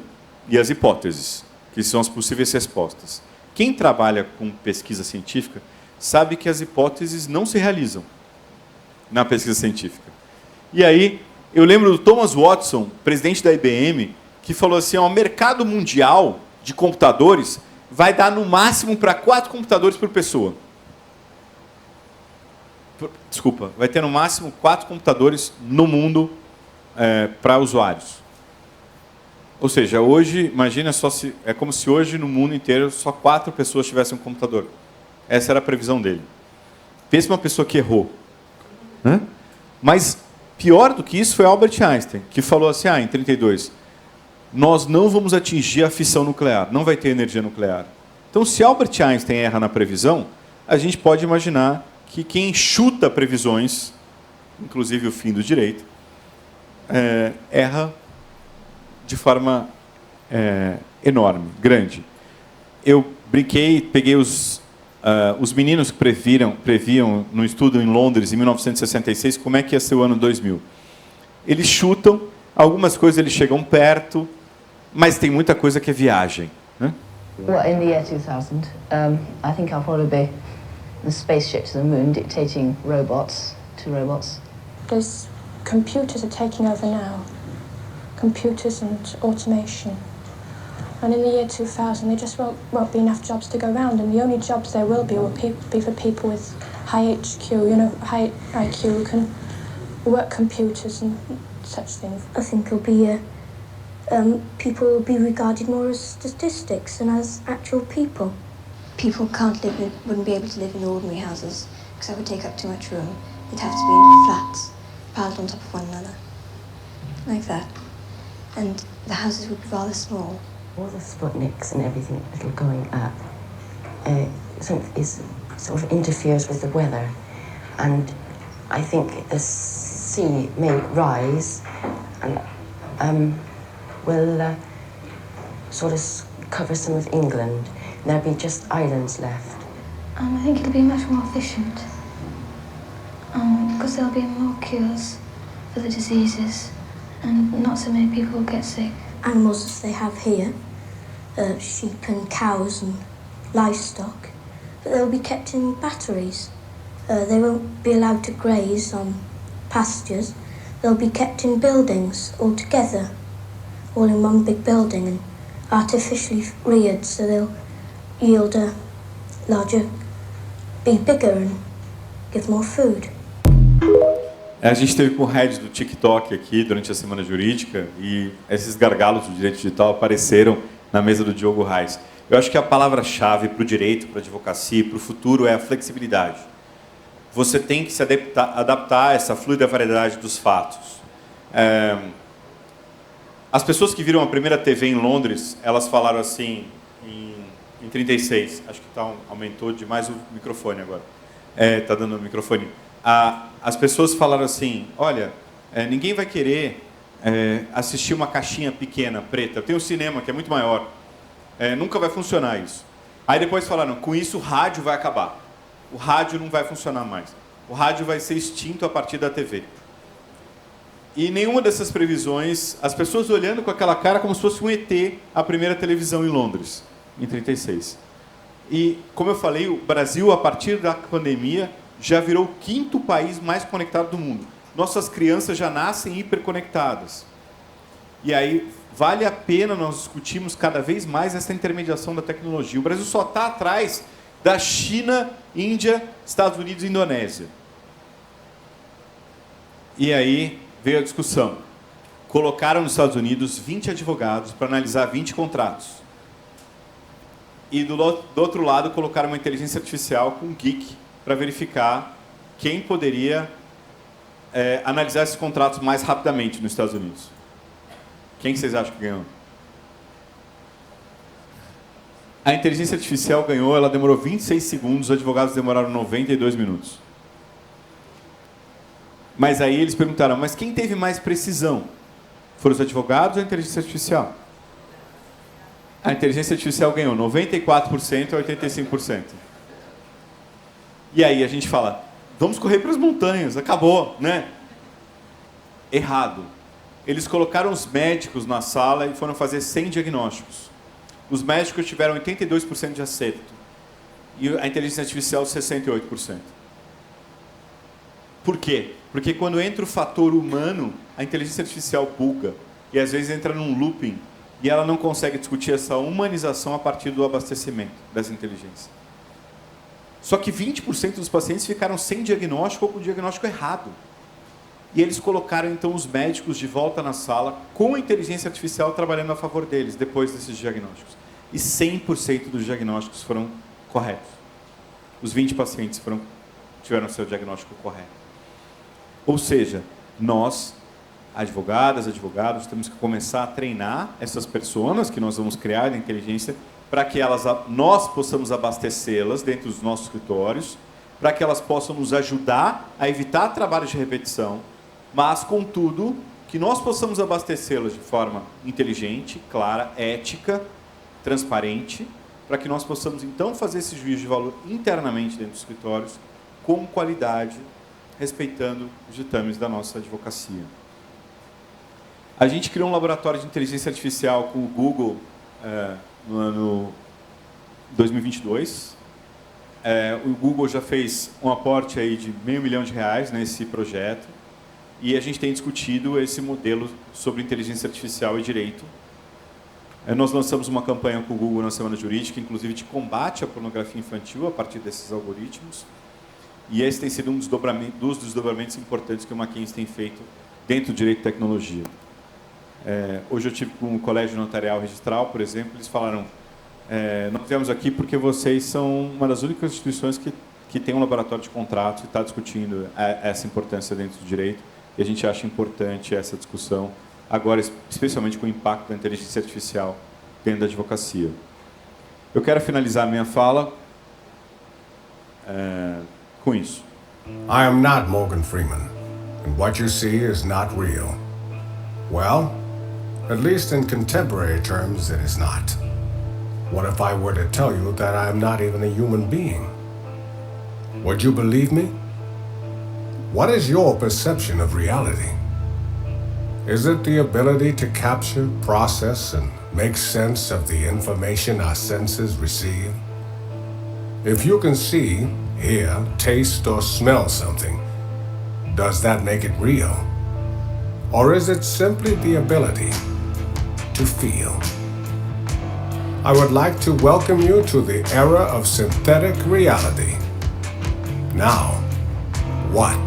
e as hipóteses, que são as possíveis respostas. Quem trabalha com pesquisa científica sabe que as hipóteses não se realizam na pesquisa científica. E aí, eu lembro do Thomas Watson, presidente da IBM, que falou assim, o mercado mundial de computadores vai dar no máximo para 4 computadores por pessoa. Desculpa, vai ter no máximo 4 computadores no mundo para usuários. Ou seja, hoje, imagina só é como se hoje no mundo inteiro só 4 pessoas tivessem um computador. Essa era a previsão dele. Pensa uma pessoa que errou. Né? Mas pior do que isso foi Albert Einstein, que falou assim, em 32, nós não vamos atingir a fissão nuclear, não vai ter energia nuclear. Então, se Albert Einstein erra na previsão, a gente pode imaginar que quem chuta previsões, inclusive o fim do direito, erra de forma enorme, grande. Eu brinquei, peguei os meninos que previam no estudo em Londres, em 1966, como é que ia ser o ano 2000. Eles chutam, algumas coisas eles chegam perto, mas tem muita coisa que é viagem. Né? Well, in the year 2000, I think I'll probably be the spaceship to the moon, dictating robots to robots. There's computers are taking over now. Computers and automation. And in the year 2000, there just won't be enough jobs to go around, and the only jobs there will be for people with high HQ, high IQ, who can work computers and such things. I think it'll be people will be regarded more as statistics than as actual people. People wouldn't be able to live in ordinary houses because that would take up too much room. They'd have to be in flats, piled on top of one another, like that. And the houses would be rather small. All the Sputniks and everything that are going up sort of interferes with the weather, and I think the sea may rise and will sort of cover some of England. There'll be just islands left. I think it'll be much more efficient because there'll be more cures for the diseases and not so many people will get sick. Animals as they have here, sheep and cows and livestock, but they'll be kept in batteries. They won't be allowed to graze on pastures. They'll be kept in buildings all together, all in one big building and artificially reared, so they'll yield a larger, be bigger and give more food. A gente esteve com o head do TikTok aqui durante a Semana Jurídica e esses gargalos do direito digital apareceram na mesa do Diogo Reis. Eu acho que a palavra-chave para o direito, para a advocacia, para o futuro é a flexibilidade. Você tem que se adaptar a essa fluida variedade dos fatos. As pessoas que viram a primeira TV em Londres, elas falaram assim, em 36, acho que aumentou demais o microfone agora. Está dando o microfone. As pessoas falaram assim, olha, Ninguém vai querer assistir uma caixinha pequena, preta. Tem um cinema que é muito maior. Nunca vai funcionar isso. Aí depois falaram, com isso o rádio vai acabar. O rádio não vai funcionar mais. O rádio vai ser extinto a partir da TV. E nenhuma dessas previsões, as pessoas olhando com aquela cara como se fosse um ET, a primeira televisão em Londres, em 36. E, como eu falei, o Brasil, a partir da pandemia, já virou o 5º país mais conectado do mundo. Nossas crianças já nascem hiperconectadas. E aí, vale a pena nós discutirmos cada vez mais essa intermediação da tecnologia. O Brasil só está atrás da China, Índia, Estados Unidos e Indonésia. E aí veio a discussão. Colocaram nos Estados Unidos 20 advogados para analisar 20 contratos. E do outro lado colocaram uma inteligência artificial com um geek para verificar quem poderia analisar esses contratos mais rapidamente nos Estados Unidos. Quem vocês acham que ganhou? A inteligência artificial ganhou, ela demorou 26 segundos, os advogados demoraram 92 minutos. Mas aí eles perguntaram, mas quem teve mais precisão? Foram os advogados ou a inteligência artificial? A inteligência artificial ganhou 94% a 85%. E aí a gente fala, vamos correr para as montanhas, acabou, né? Errado. Eles colocaram os médicos na sala e foram fazer 100 diagnósticos. Os médicos tiveram 82% de acerto. E a inteligência artificial, 68%. Por quê? Porque quando entra o fator humano, a inteligência artificial buga. E às vezes entra num looping. E ela não consegue discutir essa humanização a partir do abastecimento dessa inteligência. Só que 20% dos pacientes ficaram sem diagnóstico ou com o diagnóstico errado. E eles colocaram, então, os médicos de volta na sala com a inteligência artificial trabalhando a favor deles, depois desses diagnósticos. E 100% dos diagnósticos foram corretos. Os 20 pacientes tiveram seu diagnóstico correto. Ou seja, nós, advogadas, advogados, temos que começar a treinar essas pessoas que nós vamos criar de inteligência para que nós possamos abastecê-las dentro dos nossos escritórios, para que elas possam nos ajudar a evitar trabalhos de repetição, mas, contudo, que nós possamos abastecê-las de forma inteligente, clara, ética, transparente, para que nós possamos, então, fazer esse juízo de valor internamente dentro dos escritórios, com qualidade, respeitando os ditames da nossa advocacia. A gente criou um laboratório de inteligência artificial com o Google no ano 2022. O Google já fez um aporte aí de R$500 milhão nesse projeto e a gente tem discutido esse modelo sobre inteligência artificial e direito. Nós lançamos uma campanha com o Google na Semana Jurídica, inclusive de combate à pornografia infantil a partir desses algoritmos. E esse tem sido um dos desdobramentos importantes que o Mackenzie tem feito dentro do direito e tecnologia. Hoje eu tive com o Colégio Notarial Registral, por exemplo, eles falaram, nós viemos aqui porque vocês são uma das únicas instituições que tem um laboratório de contratos e está discutindo essa importância dentro do direito, e a gente acha importante essa discussão, agora especialmente com o impacto da inteligência artificial dentro da advocacia. Eu quero finalizar a minha fala com isso. I am not Morgan Freeman, and what you see is not real. Well, at least in contemporary terms, it is not. What if I were to tell you that I am not even a human being? Would you believe me? What is your perception of reality? Is it the ability to capture, process, and make sense of the information our senses receive? If you can see, hear, taste, or smell something, does that make it real? Or is it simply the ability to feel? I would like to welcome you to the era of synthetic reality. Now, what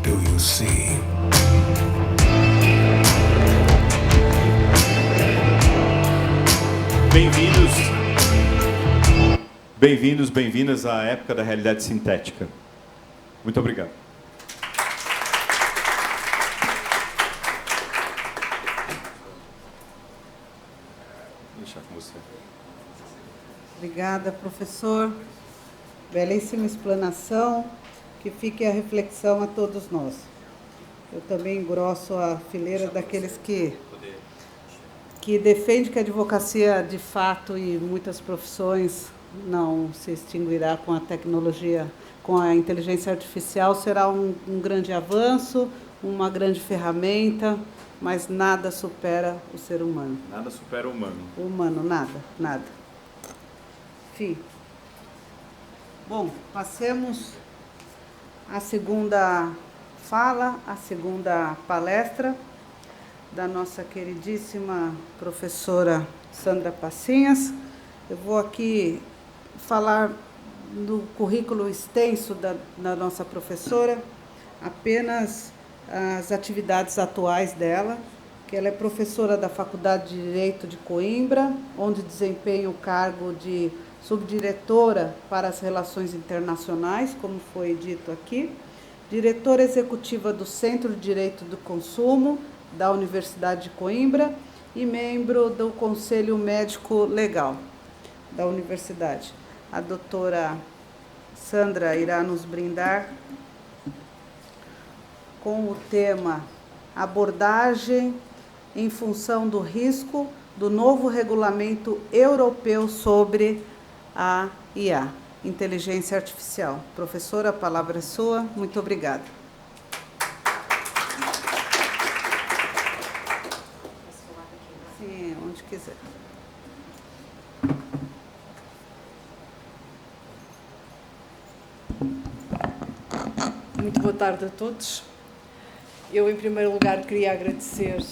do you see? Bem-vindas à época da realidade sintética. Muito obrigado. Vou deixar com você. Obrigada, professor. Belíssima explanação. Que fique a reflexão a todos nós. Eu também engrosso a fileira daqueles que defende que a advocacia, de fato, e muitas profissões não se extinguirá com a tecnologia, com a inteligência artificial, será um grande avanço, uma grande ferramenta, mas nada supera o ser humano. Nada supera o humano. O humano, nada. Enfim. Bom, passemos à segunda fala, à segunda palestra da nossa queridíssima professora Sandra Passinhas. Eu vou aqui falar do currículo extenso da nossa professora, apenas as atividades atuais dela, que ela é professora da Faculdade de Direito de Coimbra, onde desempenha o cargo de subdiretora para as relações internacionais, como foi dito aqui, diretora executiva do Centro de Direito do Consumo, da Universidade de Coimbra e membro do Conselho Médico Legal da Universidade. A doutora Sandra irá nos brindar com o tema Abordagem em função do risco do novo regulamento europeu sobre a IA, inteligência artificial. Professora, a palavra é sua. Muito obrigada. Sim, onde quiser. Muito boa tarde a todos. Eu, em primeiro lugar, queria agradecer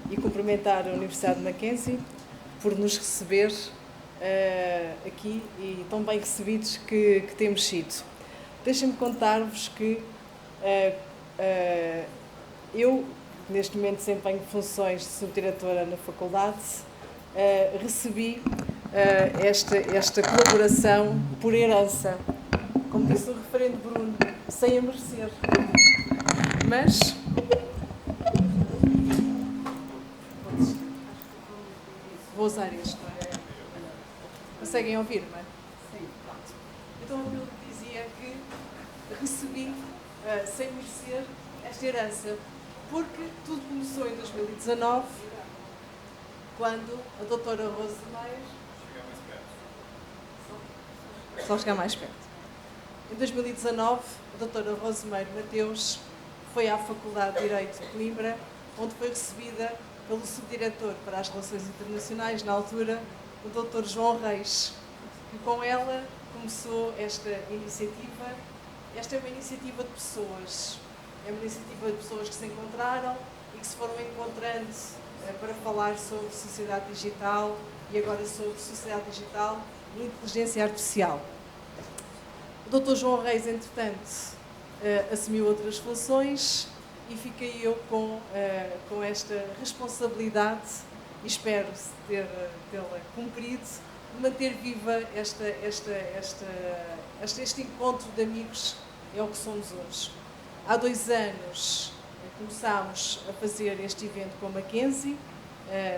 e cumprimentar a Universidade de Mackenzie por nos receber aqui e tão bem recebidos que temos sido. Deixem-me contar-vos que eu, neste momento, desempenho funções de subdiretora na faculdade, recebi esta colaboração por herança, como disse o referendo Bruno, sem a merecer. Mas vou usar isto. Conseguem ouvir-me? Sim. Pronto. Então eu dizia que recebi, sem merecer, esta herança, porque tudo começou em 2019, quando a doutora Rose Meier... Só chegar mais perto. Em 2019, a doutora Rose Meier Mateus foi à Faculdade de Direito de Coimbra, onde foi recebida pelo subdiretor para as Relações Internacionais, na altura, o Dr. João Reis. E com ela começou esta iniciativa. Esta é uma iniciativa de pessoas. É uma iniciativa de pessoas que se encontraram e que se foram encontrando para falar sobre sociedade digital e agora sobre sociedade digital e inteligência artificial. O Dr. João Reis, entretanto, assumiu outras funções e fiquei eu com esta responsabilidade, e espero tê-la cumprido, de manter viva este encontro de amigos, é o que somos hoje. Há 2 anos começámos a fazer este evento com a Mackenzie,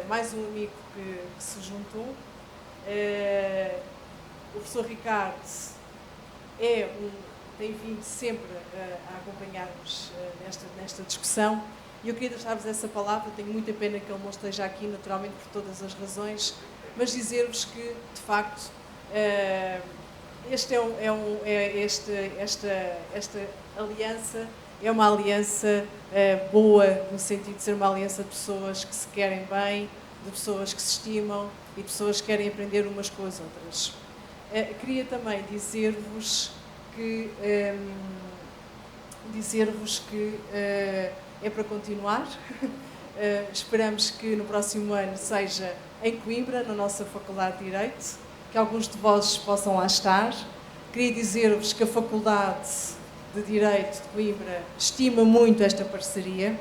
mais um amigo que se juntou. O professor Ricardo tem vindo sempre a acompanhar-nos nesta discussão e eu queria deixar-vos essa palavra. Tenho muita pena que ele não esteja aqui, naturalmente por todas as razões, mas dizer-vos que, de facto, esta aliança é uma aliança boa, no sentido de ser uma aliança de pessoas que se querem bem, de pessoas que se estimam e de pessoas que querem aprender umas com as outras. Queria também dizer-vos que é para continuar. Esperamos que no próximo ano seja em Coimbra, na nossa Faculdade de Direito, que alguns de vós possam lá estar. Queria dizer-vos que a Faculdade de Direito de Coimbra estima muito esta parceria.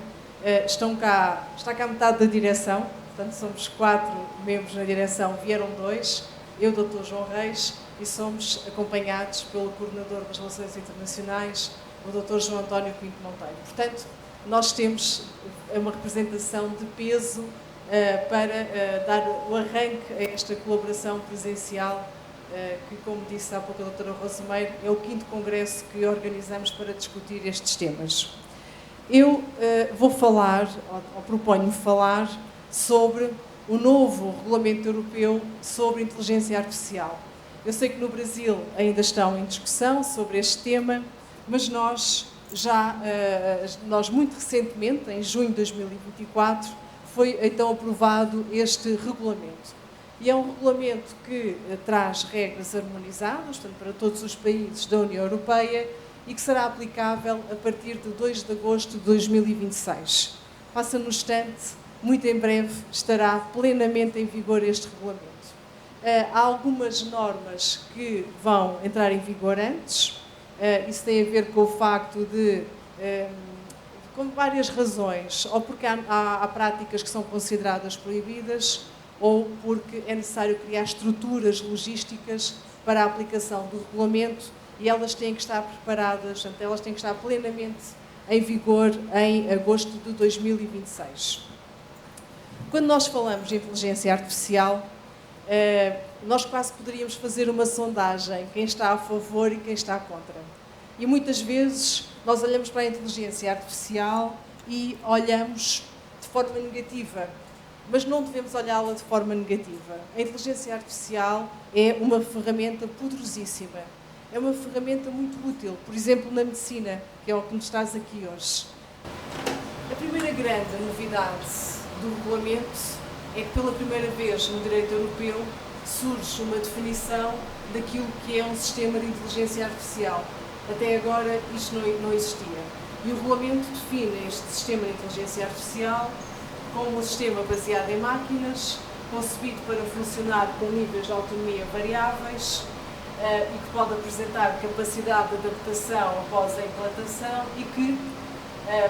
Está cá metade da direção, portanto somos 4 membros na direção, vieram 2, eu, Dr. João Reis, e somos acompanhados pelo coordenador das Relações Internacionais, o Dr. João António Pinto Monteiro. Portanto, nós temos uma representação de peso para dar o arranque a esta colaboração presencial, que, como disse há pouco a doutora Rose Meier, é o 5º congresso que organizamos para discutir estes temas. Eu vou falar, ou proponho falar, sobre o novo Regulamento Europeu sobre Inteligência Artificial. Eu sei que no Brasil ainda estão em discussão sobre este tema, mas nós muito recentemente, em junho de 2024, foi então aprovado este regulamento. E é um regulamento que traz regras harmonizadas, portanto, para todos os países da União Europeia e que será aplicável a partir de 2 de agosto de 2026. Passa no instante, muito em breve estará plenamente em vigor este regulamento. Há algumas normas que vão entrar em vigor antes. Isso tem a ver com o facto de, com várias razões, ou porque há práticas que são consideradas proibidas, ou porque é necessário criar estruturas logísticas para a aplicação do regulamento e elas têm que estar preparadas, portanto, elas têm que estar plenamente em vigor em agosto de 2026. Quando nós falamos de inteligência artificial, nós quase poderíamos fazer uma sondagem, quem está a favor e quem está contra. E muitas vezes nós olhamos para a inteligência artificial e olhamos de forma negativa, mas não devemos olhá-la de forma negativa. A inteligência artificial é uma ferramenta poderosíssima, é uma ferramenta muito útil, por exemplo, na medicina, que é o que nos traz aqui hoje. A primeira grande novidade do regulamento é que pela primeira vez no direito europeu surge uma definição daquilo que é um sistema de inteligência artificial. Até agora isto não existia. E o regulamento define este sistema de inteligência artificial como um sistema baseado em máquinas, concebido para funcionar com níveis de autonomia variáveis e que pode apresentar capacidade de adaptação após a implantação e que,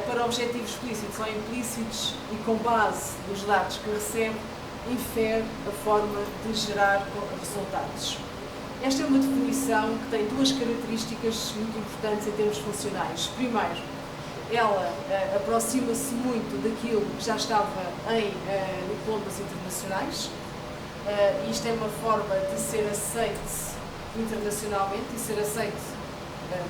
para objetivos explícitos ou implícitos e com base nos dados que recebe, infere a forma de gerar resultados. Esta é uma definição que tem duas características muito importantes em termos funcionais. Primeiro, ela aproxima-se muito daquilo que já estava em diplomas internacionais. Isto é uma forma de ser aceite internacionalmente e ser aceite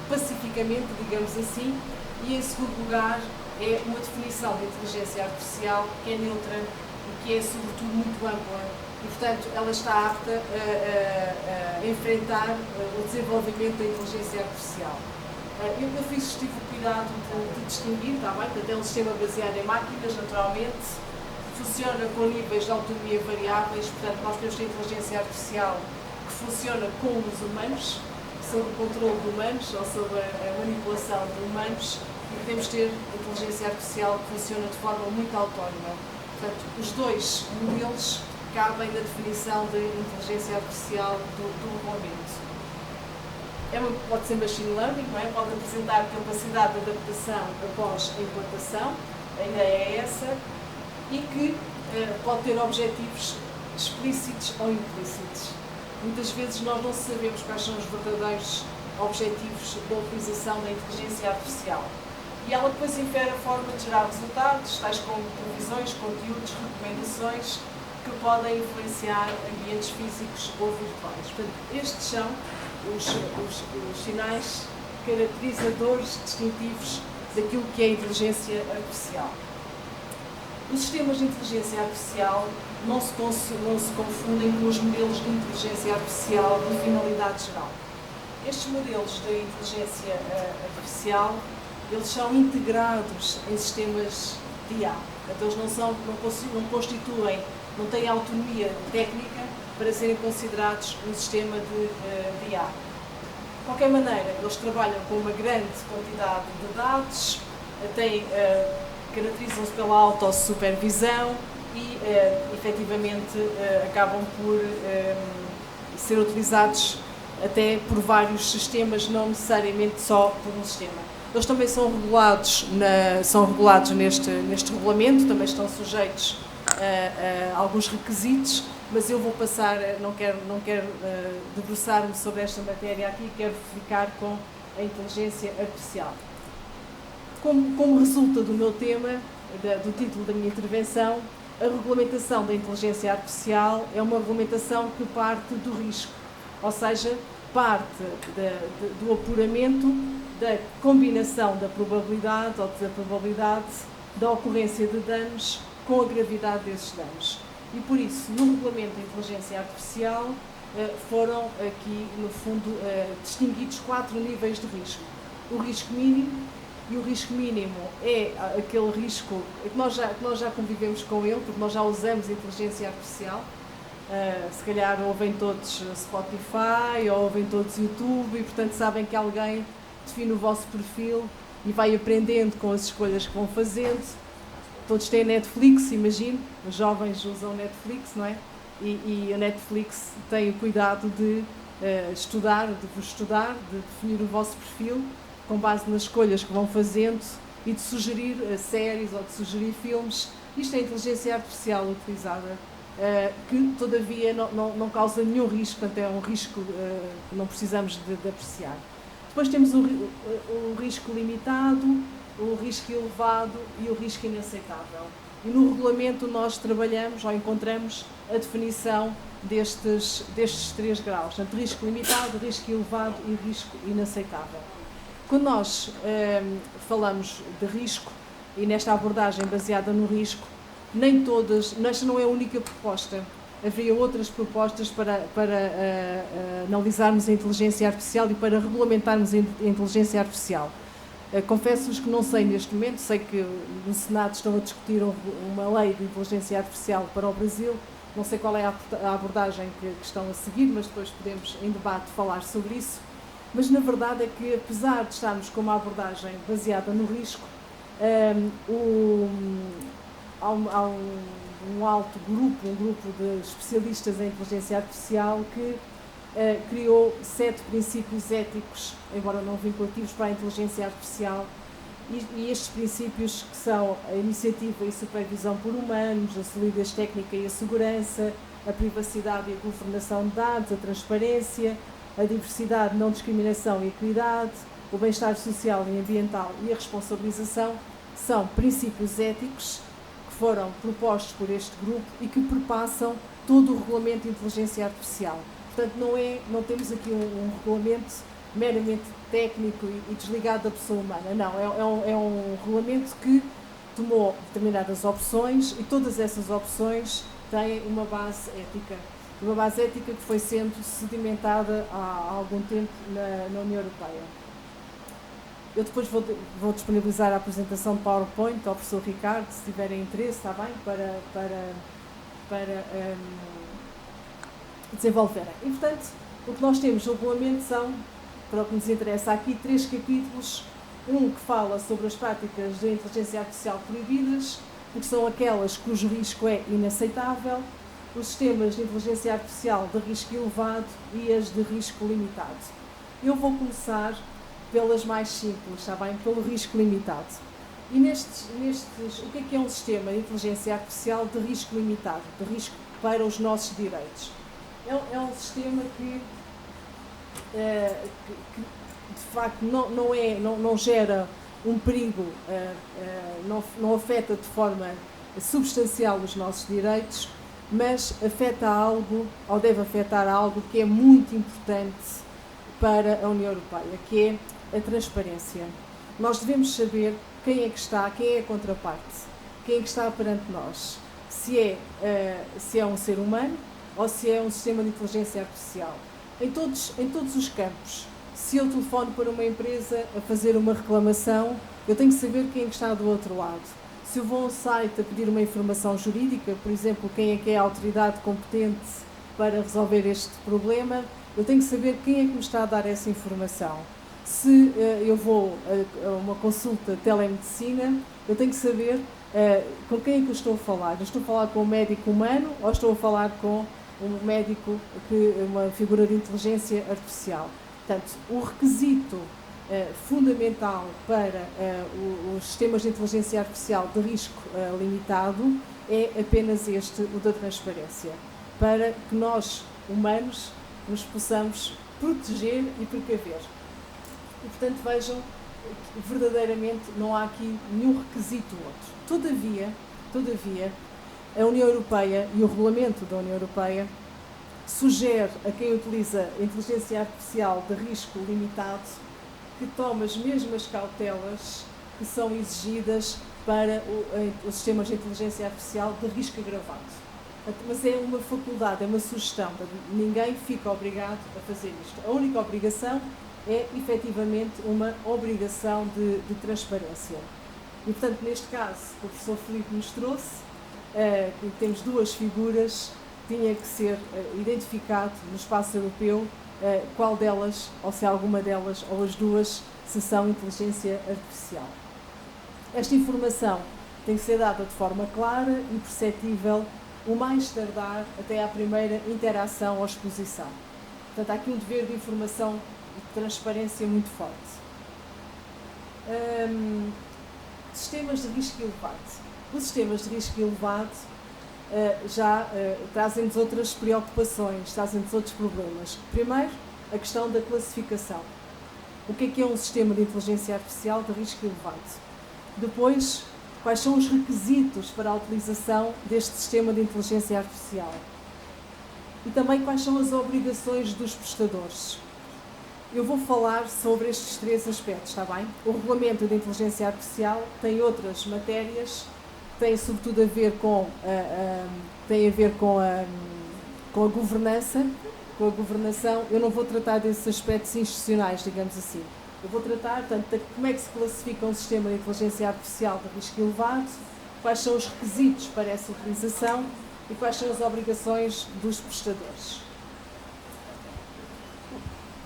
pacificamente, digamos assim. E, em segundo lugar, é uma definição de inteligência artificial que é neutra e que é, sobretudo, muito ampla. E, portanto, ela está apta a enfrentar o desenvolvimento da inteligência artificial. Eu tive o cuidado de distinguir, está bem, portanto, é um sistema baseado em máquinas, naturalmente, funciona com níveis de autonomia variáveis, portanto, nós temos a inteligência artificial que funciona com os humanos, sob o controle de humanos ou sob a manipulação de humanos, e podemos ter inteligência artificial que funciona de forma muito autónoma. Portanto, os dois modelos cabem na definição de inteligência artificial do regulamento. Pode ser machine learning, não é? Pode apresentar capacidade de adaptação após a implantação, a ideia é essa, e que pode ter objetivos explícitos ou implícitos. Muitas vezes nós não sabemos quais são os verdadeiros objetivos da utilização da inteligência artificial. E ela depois infere a forma de gerar resultados, tais como previsões, conteúdos, recomendações, que podem influenciar ambientes físicos ou virtuais. Portanto, estes são os sinais caracterizadores distintivos daquilo que é a inteligência artificial. Os sistemas de inteligência artificial não se confundem com os modelos de inteligência artificial de finalidade geral. Estes modelos de inteligência artificial, eles são integrados em sistemas de IA. Eles não constituem, não têm autonomia técnica para serem considerados um sistema de IA. De qualquer maneira, eles trabalham com uma grande quantidade de dados, caracterizam-se pela autossupervisão e, efetivamente, acabam por ser utilizados até por vários sistemas, não necessariamente só por um sistema. Eles também são regulados neste regulamento, também estão sujeitos a alguns requisitos, mas eu vou passar, não quero debruçar-me sobre esta matéria aqui, quero ficar com a inteligência artificial. Como resulta do meu tema, do título da minha intervenção, a regulamentação da inteligência artificial é uma regulamentação que parte do risco, ou seja, parte do apuramento da combinação da probabilidade ou da probabilidade da ocorrência de danos com a gravidade desses danos. E por isso, no regulamento da inteligência artificial, foram aqui, no fundo, distinguidos 4 níveis de risco. O risco mínimo, e o risco mínimo é aquele risco que nós já convivemos com ele, porque nós já usamos inteligência artificial. Se calhar ouvem todos Spotify, ou ouvem todos YouTube, e portanto sabem que alguém define o vosso perfil e vai aprendendo com as escolhas que vão fazendo. Todos têm Netflix, imagino, os jovens usam Netflix, não é? E a Netflix tem o cuidado de vos estudar, de definir o vosso perfil com base nas escolhas que vão fazendo e de sugerir séries ou de sugerir filmes. Isto é a inteligência artificial utilizada, que todavia não causa nenhum risco, portanto é um risco que não precisamos de apreciar. Depois temos o risco limitado, o risco elevado e o risco inaceitável. E no regulamento nós trabalhamos ou encontramos a definição destes 3 graus, portanto, risco limitado, risco elevado e risco inaceitável. Quando nós falamos de risco, e nesta abordagem baseada no risco, nem todas, esta não é a única proposta. Havia outras propostas para analisarmos a inteligência artificial e para regulamentarmos a inteligência artificial. Confesso-vos que não sei neste momento, sei que no Senado estão a discutir uma lei de inteligência artificial para o Brasil, não sei qual é a abordagem que estão a seguir, mas depois podemos em debate falar sobre isso. Mas na verdade é que, apesar de estarmos com uma abordagem baseada no risco, há um alto grupo, um grupo de especialistas em inteligência artificial que criou 7 princípios éticos, embora não vinculativos, para a inteligência artificial. E estes princípios, que são a iniciativa e supervisão por humanos, a solidez técnica e a segurança, a privacidade e a governação de dados, a transparência, a diversidade, não discriminação e equidade, o bem-estar social e ambiental e a responsabilização, são princípios éticos que foram propostos por este grupo e que perpassam todo o regulamento de inteligência artificial. Portanto, não temos aqui um regulamento meramente técnico e desligado da pessoa humana. Não, é um regulamento que tomou determinadas opções e todas essas opções têm uma base ética. Uma base ética que foi sendo sedimentada há algum tempo na União Europeia. Eu depois vou disponibilizar a apresentação de PowerPoint ao professor Ricardo, se tiverem interesse, está bem, para desenvolverem. E, portanto, o que nós temos no regulamento são, para o que nos interessa aqui, 3 capítulos. Um que fala sobre as práticas de inteligência artificial proibidas, porque são aquelas cujo risco é inaceitável, os sistemas de inteligência artificial de risco elevado e as de risco limitado. Eu vou começar pelas mais simples, está bem? Pelo risco limitado. E o que é um sistema de inteligência artificial de risco limitado, de risco para os nossos direitos? É um sistema que de facto não gera um perigo, não afeta de forma substancial os nossos direitos, mas afeta algo, ou deve afetar algo que é muito importante para a União Europeia, que é a transparência. Nós devemos saber quem é a contraparte, quem é que está perante nós, se é um ser humano ou se é um sistema de inteligência artificial. Em todos os campos, se eu telefono para uma empresa a fazer uma reclamação, eu tenho que saber quem é que está do outro lado. Se eu vou a um site a pedir uma informação jurídica, por exemplo, quem é que é a autoridade competente para resolver este problema, eu tenho que saber quem é que me está a dar essa informação. Se eu vou a uma consulta de telemedicina, eu tenho que saber com quem é que eu estou a falar. Eu estou a falar com um médico humano ou estou a falar com um médico, uma figura de inteligência artificial. Portanto, o requisito fundamental para os sistemas de inteligência artificial de risco limitado é apenas o da transparência, para que nós, humanos, nos possamos proteger e precaver. E, portanto, vejam que verdadeiramente não há aqui nenhum requisito outro. Todavia, a União Europeia e o regulamento da União Europeia sugere a quem utiliza inteligência artificial de risco limitado que tome as mesmas cautelas que são exigidas para os sistemas de inteligência artificial de risco agravado. Mas é uma faculdade, é uma sugestão, ninguém fica obrigado a fazer isto. A única obrigação é, efetivamente, uma obrigação de transparência. E, portanto, neste caso, o professor Filipe nos trouxe, que temos duas figuras, tinha que ser identificado no espaço europeu qual delas, ou se alguma delas, ou as duas, se são inteligência artificial. Esta informação tem que ser dada de forma clara e perceptível, o mais tardar até à primeira interação ou exposição. Portanto, há aqui um dever de informação e de transparência muito forte. Sistemas de risco elevado. Os sistemas de risco elevado já trazem-nos outras preocupações, trazem-nos outros problemas. Primeiro, a questão da classificação. O que é um sistema de inteligência artificial de risco elevado? Depois, quais são os requisitos para a utilização deste sistema de inteligência artificial? E também quais são as obrigações dos prestadores? Eu vou falar sobre estes três aspectos, está bem? O regulamento de inteligência artificial tem outras matérias, tem sobretudo a ver com a governança, com a governação. Eu não vou tratar desses aspectos institucionais, digamos assim. Eu vou tratar, portanto, de como é que se classifica um sistema de inteligência artificial de risco elevado, quais são os requisitos para essa utilização e quais são as obrigações dos prestadores.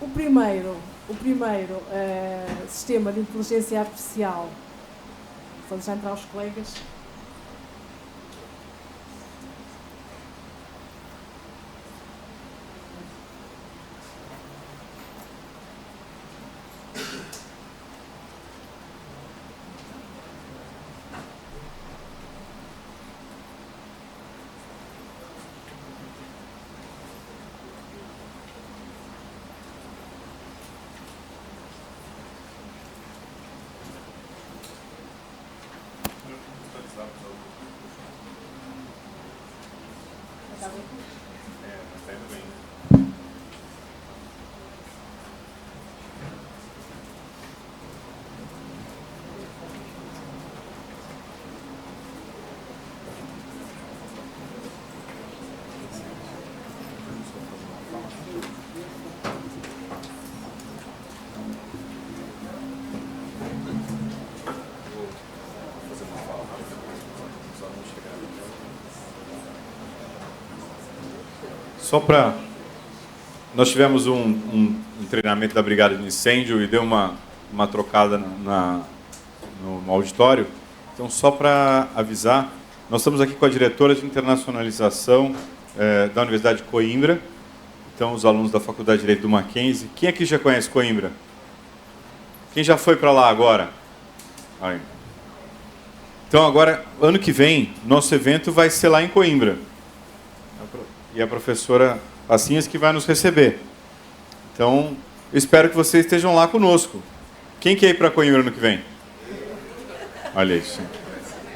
O primeiro sistema de inteligência artificial, vamos já entrar os colegas. Só para... Nós tivemos um treinamento da Brigada de Incêndio e deu uma trocada no auditório. Então, só para avisar, nós estamos aqui com a diretora de internacionalização da Universidade de Coimbra. Então, os alunos da Faculdade de Direito do Mackenzie. Quem aqui já conhece Coimbra? Quem já foi para lá agora? Aí. Então, agora, ano que vem, nosso evento vai ser lá em Coimbra. E a professora Passinhas que vai nos receber. Então, eu espero que vocês estejam lá conosco. Quem quer ir para Coimbra ano que vem? Olha isso.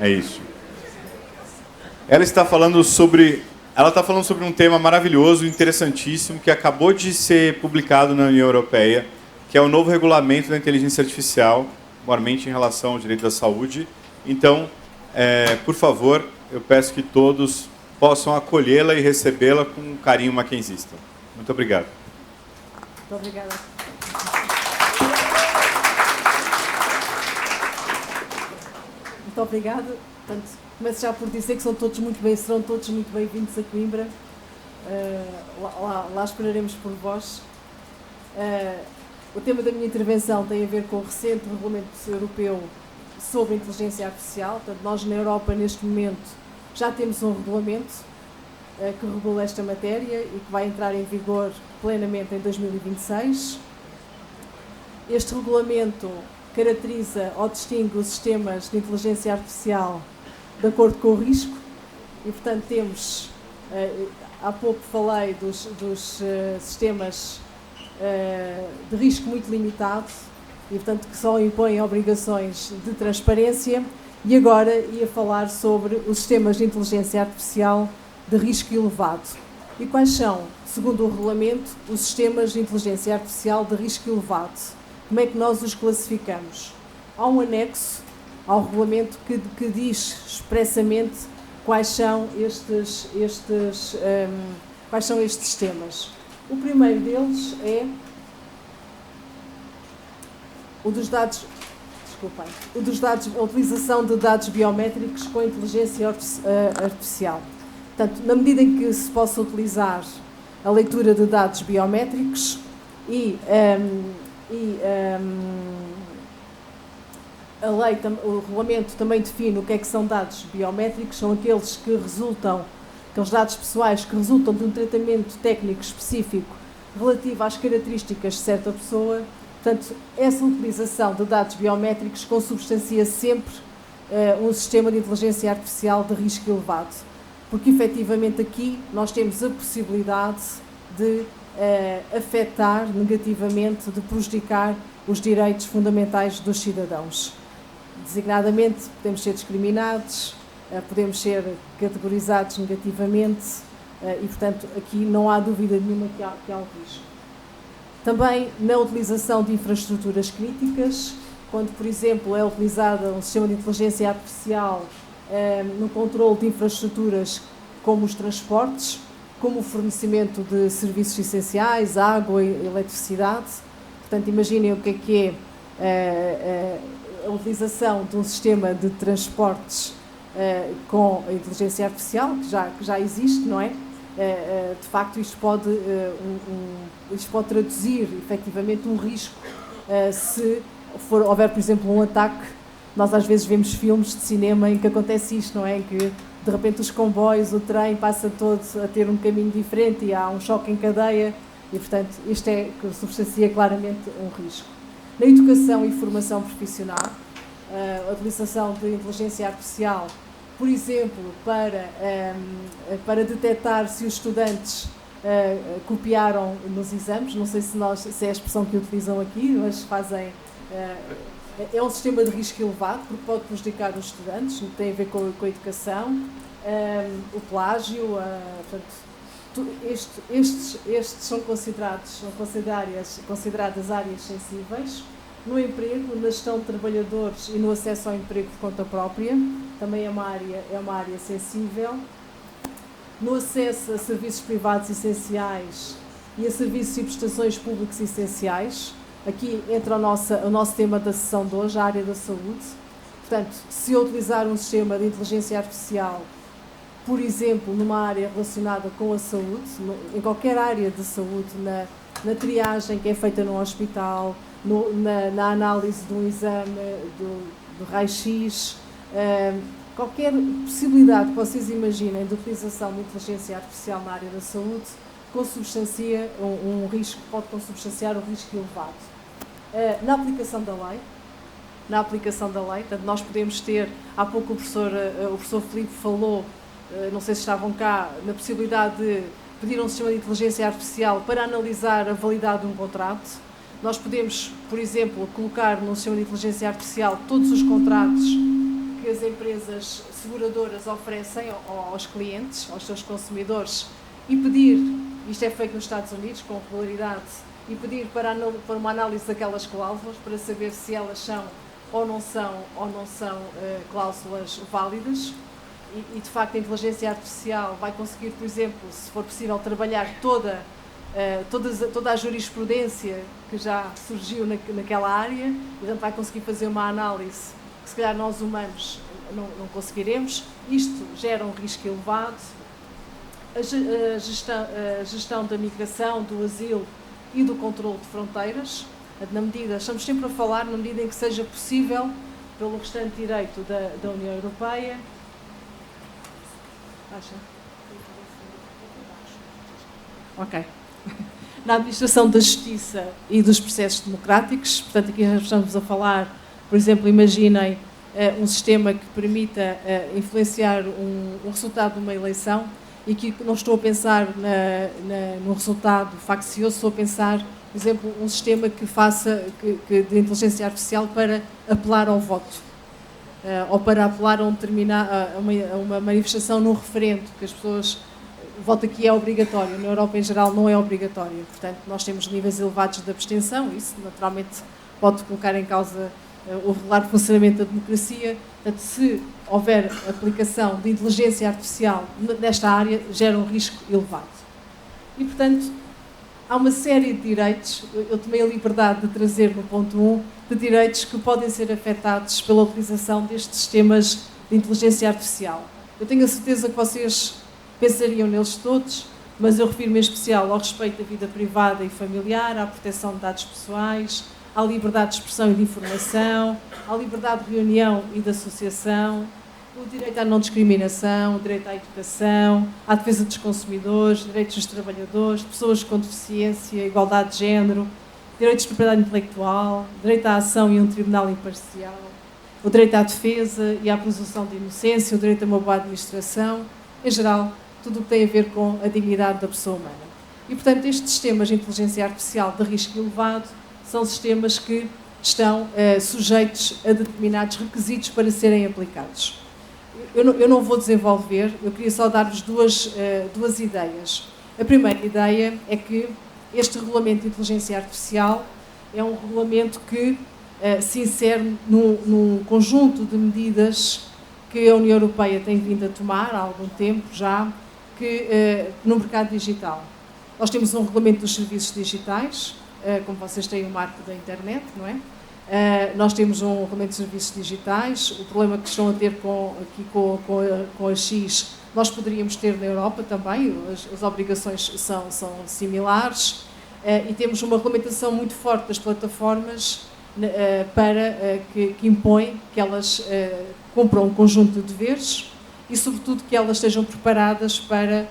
É isso. Ela está falando sobre um tema maravilhoso, interessantíssimo, que acabou de ser publicado na União Europeia, que é o novo regulamento da inteligência artificial, maiormente em relação ao direito da saúde. Então, por favor, eu peço que todos possam acolhê-la e recebê-la com um carinho mackenzista. Muito obrigado. Muito obrigada. Muito obrigada. Portanto, começo já por dizer que serão todos muito bem-vindos a Coimbra. Lá esperaremos por vós. O tema da minha intervenção tem a ver com o recente regulamento europeu sobre inteligência artificial. Portanto, nós na Europa, neste momento, já temos um regulamento que regula esta matéria e que vai entrar em vigor plenamente em 2026. Este regulamento caracteriza ou distingue os sistemas de inteligência artificial de acordo com o risco e, portanto, temos, há pouco falei dos sistemas de risco muito limitado e, portanto, que só impõem obrigações de transparência. E agora ia falar sobre os sistemas de inteligência artificial de risco elevado. E quais são, segundo o regulamento, os sistemas de inteligência artificial de risco elevado? Como é que nós os classificamos? Há um anexo ao regulamento que diz expressamente quais são estes sistemas. O primeiro deles é o dos dados, a utilização de dados biométricos com inteligência artificial. Portanto, na medida em que se possa utilizar a leitura de dados biométricos o regulamento também define o que é que são dados biométricos, são aqueles dados pessoais que resultam de um tratamento técnico específico relativo às características de certa pessoa. Portanto, essa utilização de dados biométricos consubstancia sempre um sistema de inteligência artificial de risco elevado, porque efetivamente aqui nós temos a possibilidade de afetar negativamente, de prejudicar os direitos fundamentais dos cidadãos. Designadamente, podemos ser discriminados, podemos ser categorizados negativamente e, portanto, aqui não há dúvida nenhuma que há um risco. Também na utilização de infraestruturas críticas, quando, por exemplo, é utilizado um sistema de inteligência artificial no controle de infraestruturas como os transportes, como o fornecimento de serviços essenciais, água e eletricidade. Portanto, imaginem o que é a utilização de um sistema de transportes com a inteligência artificial, que já existe, não é? De facto, isto pode traduzir efetivamente um risco se houver, por exemplo, um ataque. Nós às vezes vemos filmes de cinema em que acontece isto, não é? Em que de repente os comboios, o trem passa todo a ter um caminho diferente e há um choque em cadeia e, portanto, isto substancia claramente um risco. Na educação e formação profissional, a utilização de inteligência artificial, por exemplo, para detectar se os estudantes copiaram nos exames, não sei se é a expressão que utilizam aqui, mas fazem... É um sistema de risco elevado, porque pode prejudicar os estudantes, tem a ver com a educação, o plágio, portanto, estes são consideradas áreas sensíveis. No emprego, na gestão de trabalhadores e no acesso ao emprego de conta própria, também é uma área sensível. No acesso a serviços privados essenciais e a serviços e prestações públicos essenciais, aqui entra o nosso tema da sessão de hoje, a área da saúde. Portanto, se eu utilizar um sistema de inteligência artificial, por exemplo, numa área relacionada com a saúde, em qualquer área de saúde, na triagem que é feita no hospital, na análise de um exame, do raio-x, qualquer possibilidade que vocês imaginem de utilização de inteligência artificial na área da saúde consubstancia um risco, pode consubstanciar um risco elevado. Na aplicação da lei, portanto, nós podemos ter, há pouco o professor Filipe falou, não sei se estavam cá, na possibilidade de pedir um sistema de inteligência artificial para analisar a validade de um contrato. Nós podemos, por exemplo, colocar no sistema de inteligência artificial todos os contratos que as empresas seguradoras oferecem aos clientes, aos seus consumidores, e pedir, isto é feito nos Estados Unidos com regularidade, e pedir para uma análise daquelas cláusulas para saber se elas são ou não são cláusulas válidas. E de facto a inteligência artificial vai conseguir, por exemplo, se for possível, trabalhar toda a jurisprudência que já surgiu naquela área, e portanto vai conseguir fazer uma análise que se calhar nós humanos não conseguiremos. Isto gera um risco elevado. A gestão da migração, do asilo e do controle de fronteiras, estamos sempre a falar na medida em que seja possível pelo restante direito da União Europeia. Ok. Na administração da justiça e dos processos democráticos, portanto aqui já estamos a falar, por exemplo, imaginem um sistema que permita influenciar um resultado de uma eleição, e que não estou a pensar no resultado faccioso, estou a pensar, por exemplo, um sistema que faça de inteligência artificial para apelar ao voto, ou para apelar a uma manifestação num referendo, que as pessoas o voto aqui é obrigatório, na Europa em geral não é obrigatório, portanto nós temos níveis elevados de abstenção, isso naturalmente pode colocar em causa o regular funcionamento da democracia. Portanto, se houver aplicação de inteligência artificial nesta área, gera um risco elevado. E, portanto, há uma série de direitos, eu tomei a liberdade de trazer no ponto 1, de direitos que podem ser afetados pela utilização destes sistemas de inteligência artificial. Eu tenho a certeza que vocês pensariam neles todos, mas eu refiro-me em especial ao respeito da vida privada e familiar, à proteção de dados pessoais, à liberdade de expressão e de informação, à liberdade de reunião e de associação, o direito à não discriminação, o direito à educação, à defesa dos consumidores, direitos dos trabalhadores, pessoas com deficiência, igualdade de género, direitos de propriedade intelectual, direito à ação e um tribunal imparcial, o direito à defesa e à presunção de inocência, o direito a uma boa administração, em geral, tudo o que tem a ver com a dignidade da pessoa humana. E, portanto, estes sistemas de inteligência artificial de risco elevado são sistemas que estão sujeitos a determinados requisitos para serem aplicados. Eu não vou desenvolver, eu queria só dar-vos duas ideias. A primeira ideia é que este regulamento de inteligência artificial é um regulamento que se insere num conjunto de medidas que a União Europeia tem vindo a tomar há algum tempo já, no mercado digital. Nós temos um regulamento dos serviços digitais, como vocês têm o marco da internet, não é? Nós temos um regulamento de serviços digitais. O problema que estão a ter com a X, nós poderíamos ter na Europa também, as obrigações são similares, e temos uma regulamentação muito forte das plataformas que impõe que elas cumpram um conjunto de deveres e, sobretudo, que elas estejam preparadas para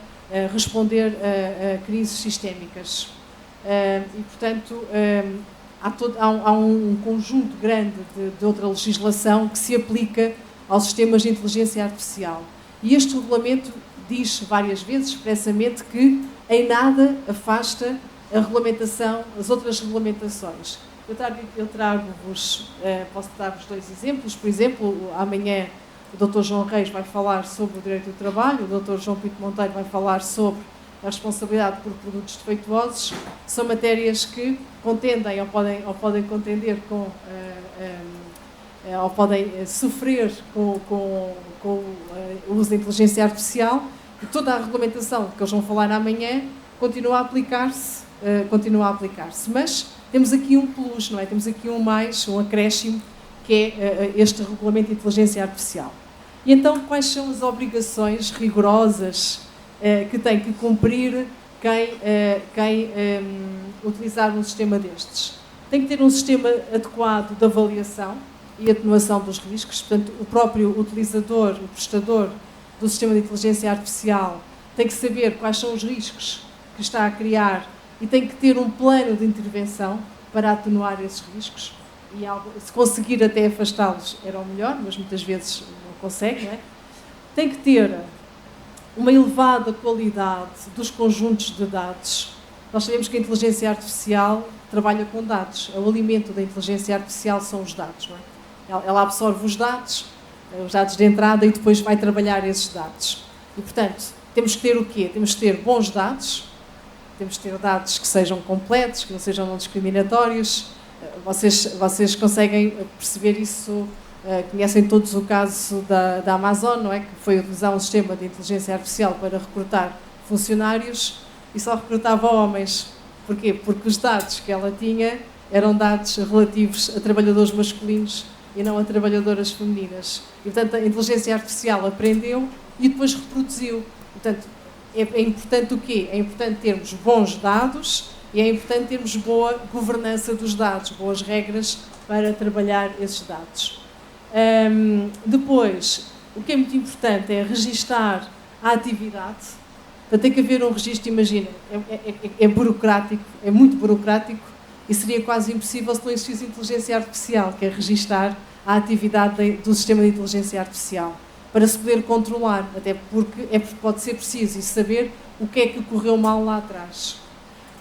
responder a crises sistémicas. E, portanto, há um conjunto grande de outra legislação que se aplica aos sistemas de inteligência artificial. E este regulamento diz várias vezes, expressamente, que em nada afasta a regulamentação, as outras regulamentações. Eu trago-vos, posso dar-vos 2 exemplos. Por exemplo, amanhã o Dr. João Reis vai falar sobre o direito do trabalho, o Dr. João Pinto Monteiro vai falar sobre a responsabilidade por produtos defeituosos. São matérias que contendem ou podem contender com, ou podem sofrer com o uso da inteligência artificial, e toda a regulamentação que eles vão falar amanhã continua a aplicar-se, mas temos aqui um plus, não é? Temos aqui um acréscimo, que é este regulamento de inteligência artificial. E então, quais são as obrigações rigorosas que tem que cumprir quem utilizar um sistema destes? Tem que ter um sistema adequado de avaliação e atenuação dos riscos. Portanto, o próprio utilizador, o prestador do sistema de inteligência artificial, tem que saber quais são os riscos que está a criar e tem que ter um plano de intervenção para atenuar esses riscos. E se conseguir até afastá-los era o melhor, mas muitas vezes não consegue, não é? Tem que ter uma elevada qualidade dos conjuntos de dados. Nós sabemos que a inteligência artificial trabalha com dados. O alimento da inteligência artificial são os dados, não é? Ela absorve os dados de entrada, e depois vai trabalhar esses dados. E, portanto, temos que ter o quê? Temos que ter bons dados, temos que ter dados que sejam completos, que não sejam não discriminatórios. Vocês conseguem perceber isso, conhecem todos o caso da Amazon, não é? Que foi utilizar um sistema de inteligência artificial para recrutar funcionários e só recrutava homens. Porquê? Porque os dados que ela tinha eram dados relativos a trabalhadores masculinos e não a trabalhadoras femininas. E, portanto, a inteligência artificial aprendeu e depois reproduziu. Portanto, é importante o quê? É importante termos bons dados e é importante termos boa governança dos dados, boas regras para trabalhar esses dados. Depois, o que é muito importante é registar a atividade. Portanto, tem que haver um registro, imagina, é burocrático, é muito burocrático e seria quase impossível se não existisse inteligência artificial, que é registar a atividade do sistema de inteligência artificial, para se poder controlar, até porque pode ser preciso saber o que é que correu mal lá atrás.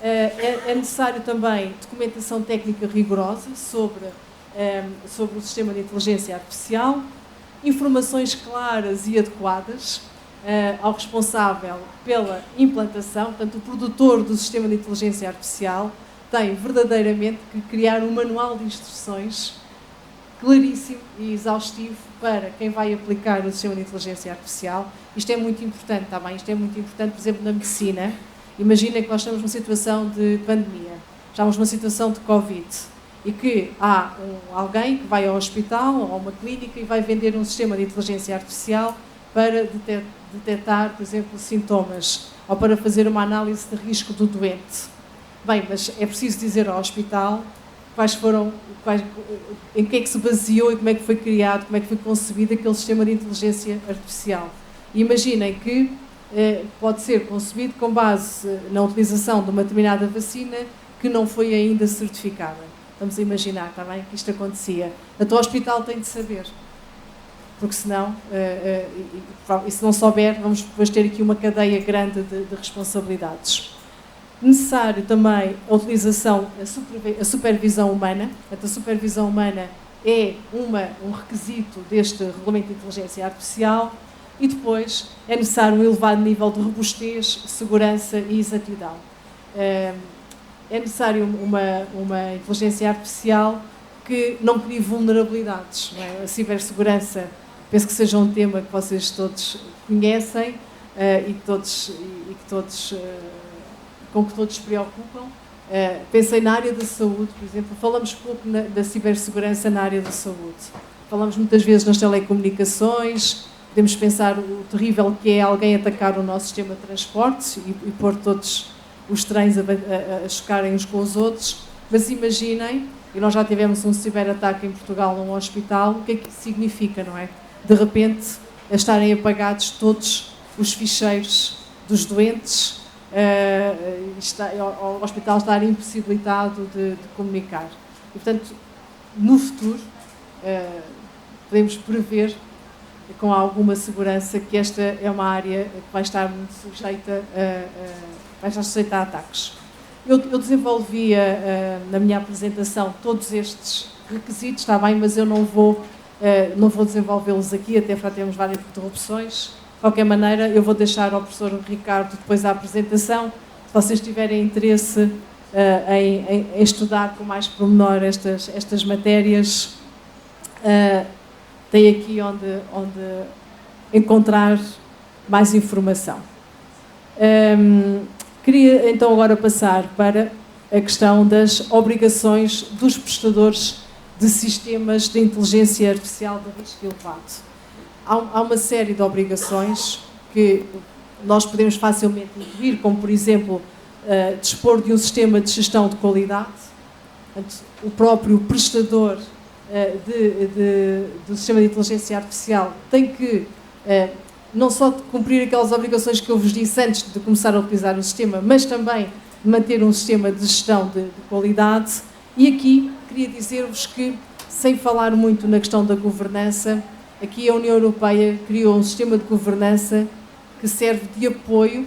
É necessário também documentação técnica rigorosa sobre o sistema de inteligência artificial, informações claras e adequadas. ao responsável pela implantação, portanto, o produtor do sistema de inteligência artificial tem verdadeiramente que criar um manual de instruções claríssimo e exaustivo para quem vai aplicar o sistema de inteligência artificial. Isto é muito importante, está bem? Isto é muito importante, por exemplo, na medicina. Imaginem que nós estamos numa situação de pandemia, estamos numa situação de Covid, e que há alguém que vai ao hospital ou a uma clínica e vai vender um sistema de inteligência artificial para detectar, por exemplo, sintomas ou para fazer uma análise de risco do doente. Bem, mas é preciso dizer ao hospital em que é que se baseou e como é que foi criado, como é que foi concebido aquele sistema de inteligência artificial. E imaginem que pode ser concebido com base na utilização de uma determinada vacina que não foi ainda certificada. Vamos imaginar, está bem, que isto acontecia. O hospital tem de saber, porque senão, e se não souber, vamos depois ter aqui uma cadeia grande de responsabilidades. Necessário também a utilização, a supervisão humana. Portanto, a supervisão humana é um requisito deste regulamento de inteligência artificial, e depois é necessário um elevado nível de robustez, segurança e exatidão. É necessário uma inteligência artificial que não crie vulnerabilidades. Não é? A cibersegurança, penso que seja um tema que vocês todos conhecem e com que todos se preocupam. Pensei na área da saúde, por exemplo, falamos pouco da cibersegurança na área da saúde. Falamos muitas vezes nas telecomunicações, podemos pensar o terrível que é alguém atacar o nosso sistema de transportes e pôr todos os trens a chocarem uns com os outros, mas imaginem, e nós já tivemos um ciberataque em Portugal num hospital, o que é que isso significa, não é? De repente, estarem apagados todos os ficheiros dos doentes, o hospital estar impossibilitado de comunicar. E, portanto, no futuro, podemos prever com alguma segurança que esta é uma área que vai estar muito sujeita a ataques. Eu desenvolvi na minha apresentação todos estes requisitos, está bem, mas eu não vou desenvolvê-los aqui, até para termos várias interrupções. De qualquer maneira, eu vou deixar ao professor Ricardo depois a apresentação. Se vocês tiverem interesse em estudar com mais pormenor estas matérias, tem aqui onde encontrar mais informação. Queria então agora passar para a questão das obrigações dos prestadores de sistemas de inteligência artificial de risco elevado. Há uma série de obrigações que nós podemos facilmente incluir, como por exemplo, dispor de um sistema de gestão de qualidade. Portanto, o próprio prestador do sistema de inteligência artificial tem que não só de cumprir aquelas obrigações que eu vos disse antes de começar a utilizar o sistema, mas também de manter um sistema de gestão de qualidade. E aqui queria dizer-vos que, sem falar muito na questão da governança, aqui a União Europeia criou um sistema de governança que serve de apoio,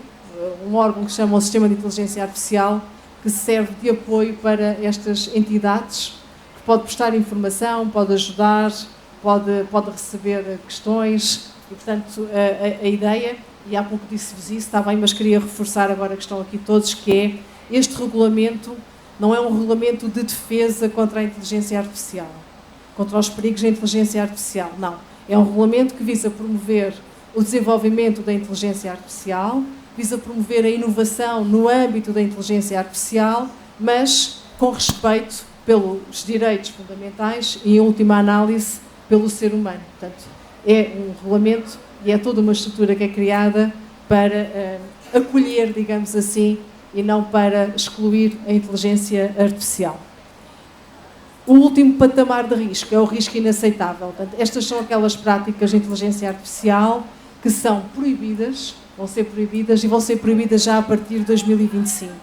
um órgão que se chama o Sistema de Inteligência Artificial, que serve de apoio para estas entidades, que pode prestar informação, pode ajudar, pode receber questões. E, portanto, a ideia, e há pouco disse-vos isso, está bem, mas queria reforçar agora que estão aqui todos, que é este regulamento não é um regulamento de defesa contra a inteligência artificial, contra os perigos da inteligência artificial, não. É um regulamento que visa promover o desenvolvimento da inteligência artificial, visa promover a inovação no âmbito da inteligência artificial, mas com respeito pelos direitos fundamentais e, em última análise, pelo ser humano. Portanto, é um regulamento e é toda uma estrutura que é criada para acolher, digamos assim, e não para excluir a inteligência artificial. O último patamar de risco é o risco inaceitável. Portanto, estas são aquelas práticas de inteligência artificial que são proibidas, vão ser proibidas e vão ser proibidas já a partir de 2025,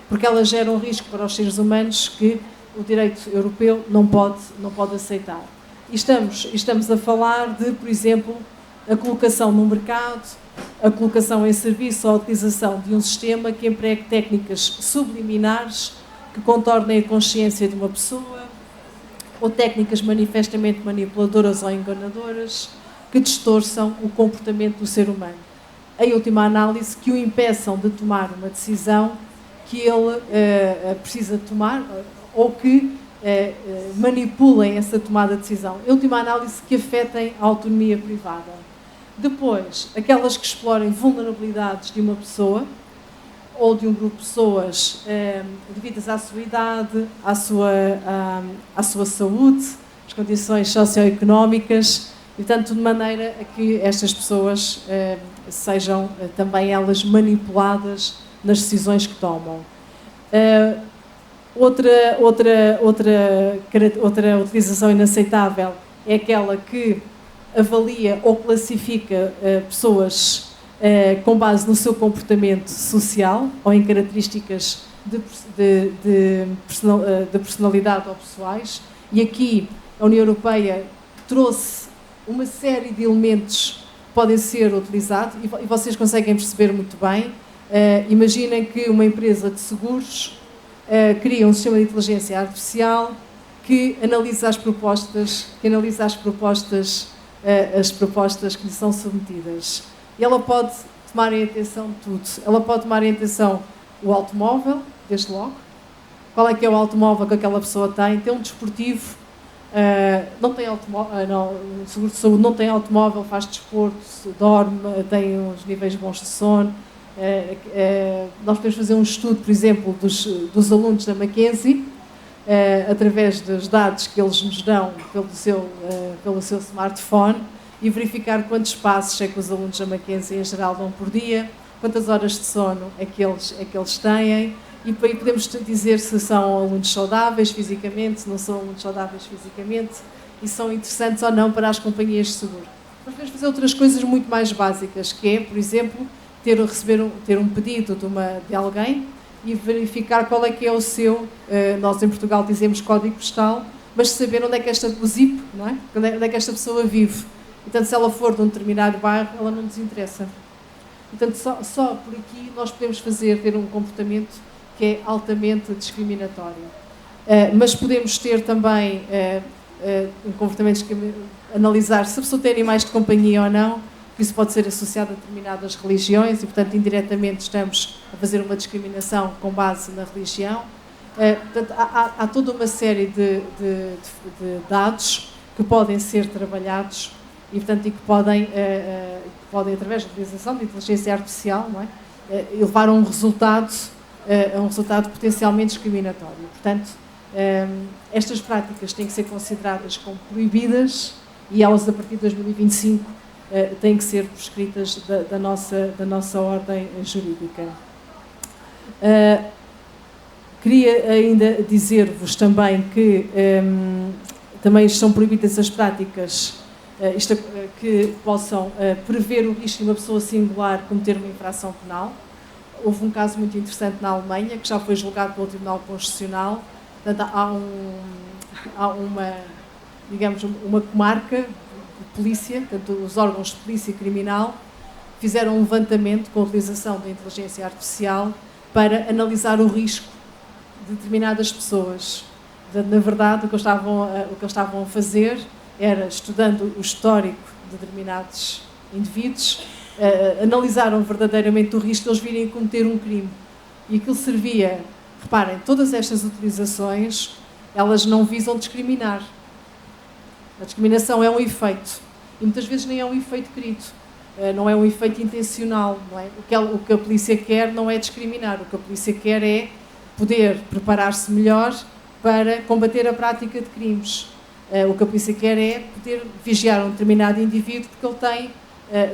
porque elas geram risco para os seres humanos que o direito europeu não pode aceitar. E estamos a falar de, por exemplo, a colocação no mercado, a colocação em serviço ou a utilização de um sistema que empregue técnicas subliminares que contornem a consciência de uma pessoa, ou técnicas manifestamente manipuladoras ou enganadoras que distorçam o comportamento do ser humano. em última análise, que o impeçam de tomar uma decisão que ele precisa tomar ou que manipulem essa tomada de decisão. Em última análise, que afetem a autonomia privada. Depois, aquelas que explorem vulnerabilidades de uma pessoa ou de um grupo de pessoas devidas à sua idade, à sua saúde, às condições socioeconómicas, e portanto de maneira a que estas pessoas sejam também elas manipuladas nas decisões que tomam. Outra utilização inaceitável é aquela que avalia ou classifica pessoas com base no seu comportamento social ou em características de personalidade ou pessoais. E aqui a União Europeia trouxe uma série de elementos que podem ser utilizados e vocês conseguem perceber muito bem. Imaginem que uma empresa de seguros cria um sistema de inteligência artificial que analisa as propostas que lhe são submetidas. E ela pode tomar em atenção tudo. Ela pode tomar em atenção o automóvel, desde logo. Qual é que é o automóvel que aquela pessoa tem? Tem um desportivo, não tem automóvel, o seguro de saúde não tem automóvel, faz desporto, dorme, tem uns níveis bons de sono. Nós podemos fazer um estudo, por exemplo, dos alunos da Mackenzie, através dos dados que eles nos dão pelo seu smartphone, e verificar quantos passos é que os alunos da Mackenzie em geral dão por dia, quantas horas de sono é que eles têm, e aí podemos dizer se são alunos saudáveis fisicamente, se não são alunos saudáveis fisicamente, e são interessantes ou não para as companhias de seguro. Nós podemos fazer outras coisas muito mais básicas, que é, por exemplo, ter um pedido de alguém e verificar qual é que é o seu, nós em Portugal dizemos código postal, mas saber onde é que o zip, não é? Onde é que esta pessoa vive. Portanto, se ela for de um determinado bairro, ela não nos interessa. Portanto, só por aqui nós podemos ter um comportamento que é altamente discriminatório. Mas podemos ter também comportamentos que analisar se a pessoa tem animais de companhia ou não, que isso pode ser associado a determinadas religiões e, portanto, indiretamente estamos a fazer uma discriminação com base na religião. Portanto, há toda uma série de dados que podem ser trabalhados e, portanto, que podem, através da utilização de inteligência artificial, não é, levar a um resultado potencialmente discriminatório. Portanto, estas práticas têm que ser consideradas como proibidas e elas, a partir de 2025, têm que ser prescritas da nossa ordem jurídica. Queria ainda dizer-vos também que também estão proibidas as práticas que possam prever o risco de uma pessoa singular cometer uma infração penal. Houve um caso muito interessante na Alemanha, que já foi julgado pelo Tribunal Constitucional. Portanto, há uma comarca de polícia, portanto, os órgãos de polícia criminal fizeram um levantamento com a utilização da inteligência artificial para analisar o risco de determinadas pessoas. Portanto, na verdade, o que eles estavam a fazer era, estudando o histórico de determinados indivíduos, analisaram verdadeiramente o risco de eles virem a cometer um crime. E aquilo servia, reparem, todas estas utilizações, elas não visam discriminar. A discriminação é um efeito. E muitas vezes nem é um efeito querido. Não é um efeito intencional. Não é? O que a polícia quer não é discriminar. O que a polícia quer é poder preparar-se melhor para combater a prática de crimes. O que a polícia quer é poder vigiar um determinado indivíduo porque ele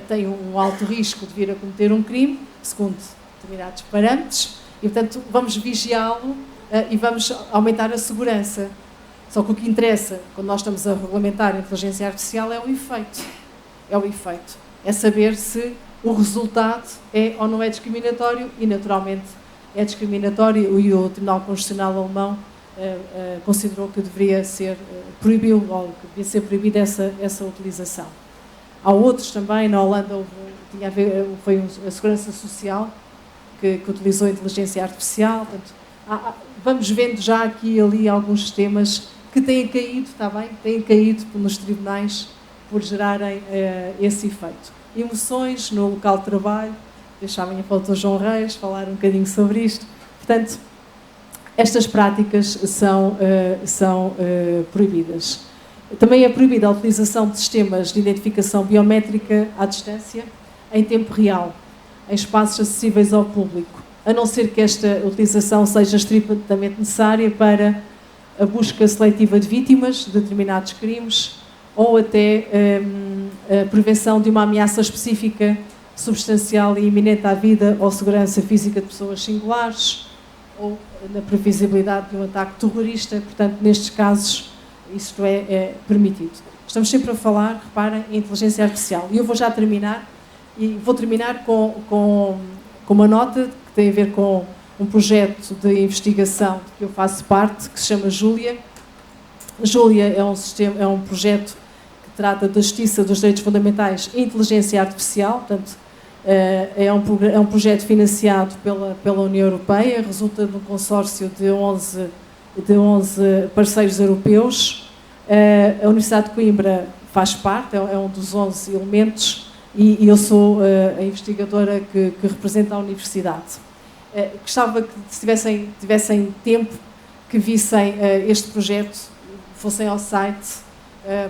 tem um alto risco de vir a cometer um crime, segundo determinados parâmetros, e, portanto, vamos vigiá-lo e vamos aumentar a segurança. Só que o que interessa, quando nós estamos a regulamentar a inteligência artificial, é o efeito. É o efeito. É saber se o resultado é ou não é discriminatório, e, naturalmente, é discriminatório, e o Tribunal Constitucional alemão considerou que deveria ser proibido, ou que devia ser proibida essa utilização. Há outros também, na Holanda foi a Segurança Social que utilizou a inteligência artificial. Portanto, vamos vendo já aqui e ali alguns temas que têm caído, está bem? Têm caído nos tribunais por gerarem esse efeito. emoções no local de trabalho. Deixar a minha foto João Reis falar um bocadinho sobre isto. Portanto, estas práticas são proibidas. Também é proibida a utilização de sistemas de identificação biométrica à distância, em tempo real, em espaços acessíveis ao público, a não ser que esta utilização seja estritamente necessária para a busca seletiva de vítimas de determinados crimes ou até a prevenção de uma ameaça específica, substancial e iminente à vida ou segurança física de pessoas singulares ou na previsibilidade de um ataque terrorista. Portanto, nestes casos, isto é permitido. Estamos sempre a falar, reparem, em inteligência artificial. E eu vou já terminar, e vou terminar com uma nota que tem a ver com um projeto de investigação de que eu faço parte, que se chama Júlia. Júlia é um projeto que trata da justiça, dos direitos fundamentais e inteligência artificial. Portanto, é um projeto financiado pela União Europeia, resulta de um consórcio de 11 parceiros europeus. A Universidade de Coimbra faz parte, é um dos 11 elementos, e eu sou a investigadora que representa a universidade. Gostava que, se tivessem tempo, que vissem este projeto, fossem ao site,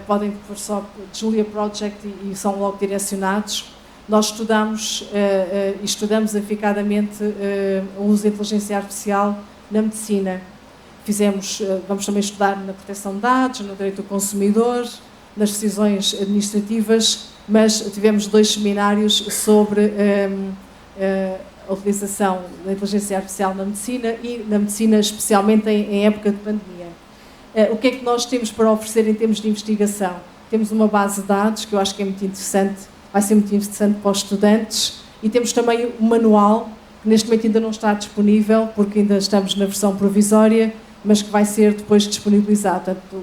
podem pôr só Julia Project e são logo direcionados. Nós estudamos eficazmente o uso da inteligência artificial na medicina. Vamos também estudar na proteção de dados, no direito do consumidor, nas decisões administrativas, mas tivemos 2 seminários sobre a utilização da inteligência artificial na medicina e na medicina especialmente em época de pandemia. O que é que nós temos para oferecer em termos de investigação? Temos uma base de dados que eu acho que é muito interessante, vai ser muito interessante para os estudantes, e temos também um manual que neste momento ainda não está disponível porque ainda estamos na versão provisória, mas que vai ser depois disponibilizado. Portanto,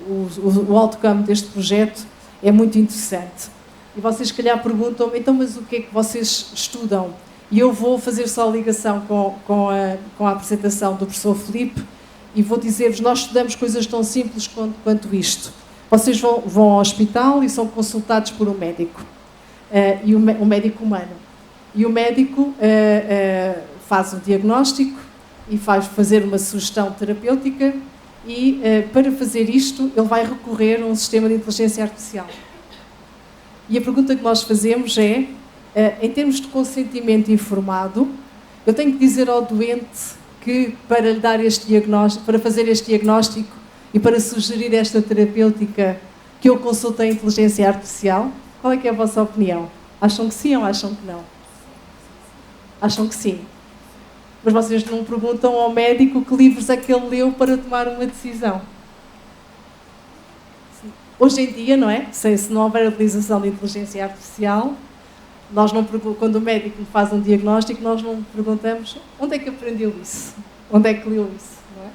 o outcome deste projeto é muito interessante. E vocês, se calhar, perguntam-me, então, mas o que é que vocês estudam? E eu vou fazer só a ligação com a apresentação do professor Filipe e vou dizer-vos, nós estudamos coisas tão simples quanto isto. Vocês vão ao hospital e são consultados por um médico, um médico humano. E o médico faz um diagnóstico e faz fazer uma sugestão terapêutica e, para fazer isto, ele vai recorrer a um sistema de inteligência artificial. E a pergunta que nós fazemos é, em termos de consentimento informado, eu tenho que dizer ao doente que, para lhe dar este diagnóstico, para fazer este diagnóstico e para sugerir esta terapêutica, que eu consultei a inteligência artificial? Qual é que é a vossa opinião? Acham que sim ou acham que não? Acham que sim. Mas vocês não perguntam ao médico que livros é que ele leu para tomar uma decisão. Hoje em dia, não é? Se não houver a utilização de inteligência artificial, nós não, quando o médico faz um diagnóstico, nós não perguntamos onde é que aprendeu isso, onde é que leu isso, não é?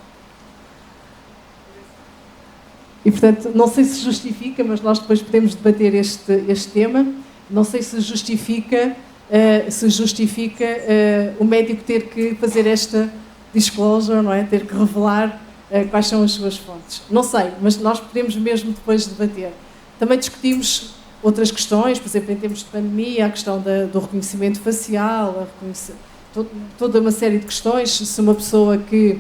E, portanto, não sei se justifica, mas nós depois podemos debater este tema. Não sei se justifica o médico ter que fazer esta disclosure, não é? Ter que revelar quais são as suas fontes. Não sei, mas nós podemos mesmo depois debater. Também discutimos outras questões, por exemplo, em termos de pandemia, a questão do reconhecimento facial, toda uma série de questões. Se uma pessoa que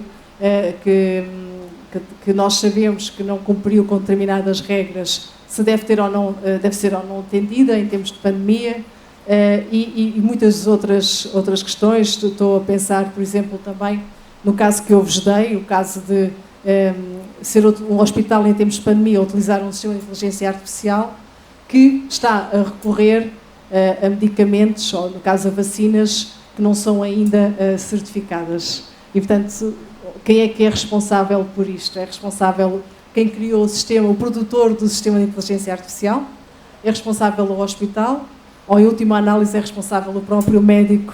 nós sabemos que não cumpriu com determinadas regras, se deve ser ou não atendida em termos de pandemia, e muitas outras questões. Estou a pensar, por exemplo, também no caso que eu vos dei, o caso de ser um hospital em termos de pandemia a utilizar um sistema de inteligência artificial que está a recorrer a medicamentos, ou no caso a vacinas, que não são ainda certificadas. E, portanto, quem é que é responsável por isto? É responsável quem criou o sistema, o produtor do sistema de inteligência artificial? É responsável o hospital? Ou, em última análise, é responsável o próprio médico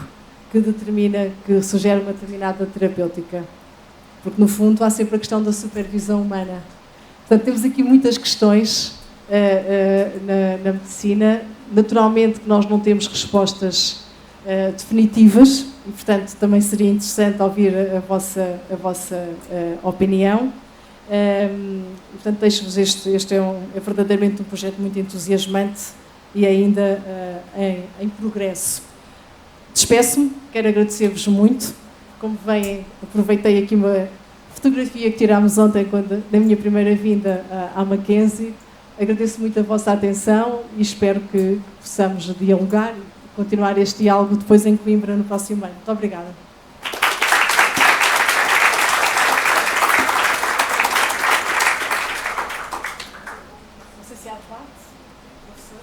que determina, que sugere uma determinada terapêutica? Porque, no fundo, há sempre a questão da supervisão humana. Portanto, temos aqui muitas questões na medicina. Naturalmente que nós não temos respostas definitivas e, portanto, também seria interessante ouvir a vossa opinião. Portanto, deixo-vos este é verdadeiramente um projeto muito entusiasmante e ainda em progresso. Despeço-me, quero agradecer-vos muito. Como veem, aproveitei aqui uma fotografia que tirámos ontem da minha primeira vinda à Mackenzie. Agradeço muito a vossa atenção e espero que possamos dialogar e continuar este diálogo depois em Coimbra no próximo ano. Muito obrigada. Não sei se há debate, professor.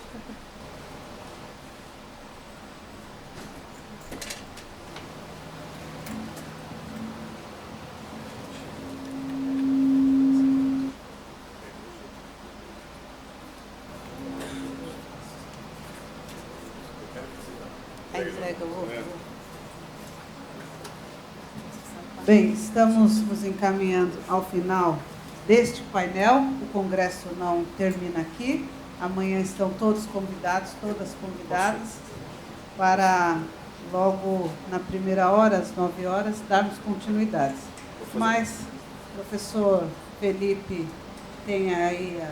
Bem, estamos nos encaminhando ao final deste painel. O congresso não termina aqui. Amanhã estão todos convidados, todas convidadas, para logo na primeira hora, às 9 horas, darmos continuidade. Mas o professor Felipe tem aí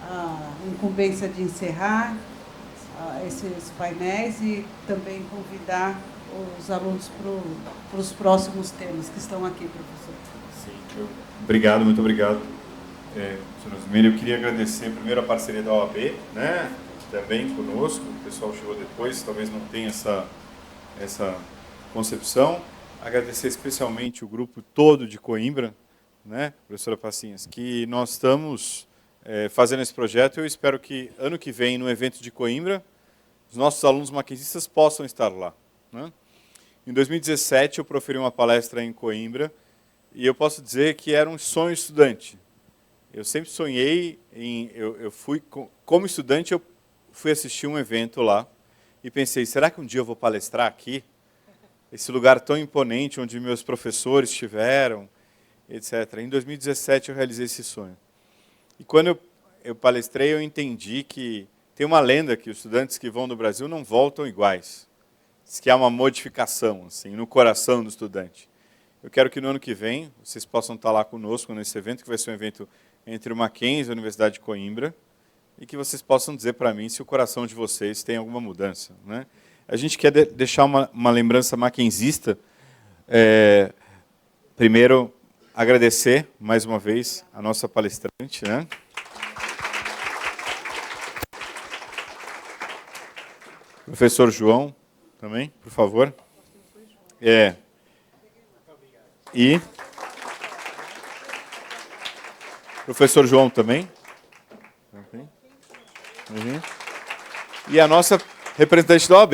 a incumbência de encerrar esses painéis e também convidar os alunos para os próximos temas que estão aqui, professor. Sim, obrigado, muito obrigado, professor Rosemary. Eu queria agradecer primeiro a parceria da OAB, né, também conosco, o pessoal chegou depois, talvez não tenha essa concepção. Agradecer especialmente o grupo todo de Coimbra, né, professora Passinhas, que nós estamos fazendo esse projeto. Eu espero que ano que vem, no evento de Coimbra, os nossos alunos maquinzistas possam estar lá, né? Em 2017, eu proferi uma palestra em Coimbra e eu posso dizer que era um sonho estudante. Eu sempre sonhei em... Como estudante, eu fui assistir um evento lá e pensei, será que um dia eu vou palestrar aqui? Esse lugar tão imponente, onde meus professores estiveram, etc. Em 2017, eu realizei esse sonho. E quando eu palestrei, eu entendi que tem uma lenda que os estudantes que vão no Brasil não voltam iguais. Diz que há uma modificação assim, no coração do estudante. Eu quero que no ano que vem vocês possam estar lá conosco nesse evento, que vai ser um evento entre o Mackenzie e a Universidade de Coimbra, e que vocês possam dizer para mim se o coração de vocês tem alguma mudança, né? A gente quer deixar uma lembrança mackenzista. Primeiro, agradecer mais uma vez a nossa palestrante, né? Professor João, também, por favor. E professor João também. Uhum. E a nossa representante da OAB,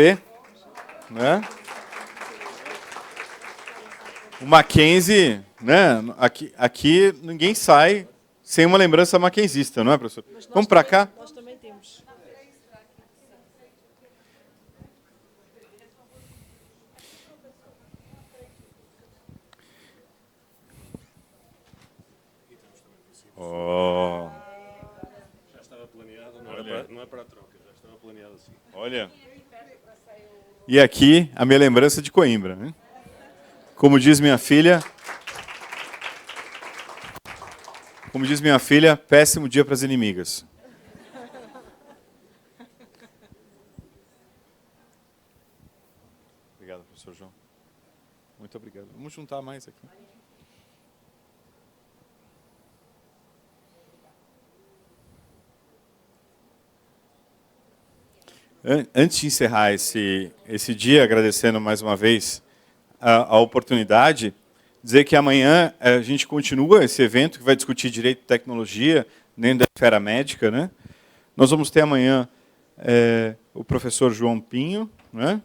né? O Mackenzie, né? Aqui ninguém sai sem uma lembrança mackenzista, não é, professor? Vamos para cá? Nós também temos. Oh. Já estava planeado, não é para a troca, já estava planeado assim. Olha. E aqui a minha lembrança de Coimbra, né? Como diz minha filha, péssimo dia para as inimigas. Obrigado, professor João. Muito obrigado. Vamos juntar mais aqui. Antes de encerrar esse dia, agradecendo mais uma vez a oportunidade, dizer que amanhã a gente continua esse evento que vai discutir direito e tecnologia dentro da esfera médica, né? Nós vamos ter amanhã o professor João Pinho, né?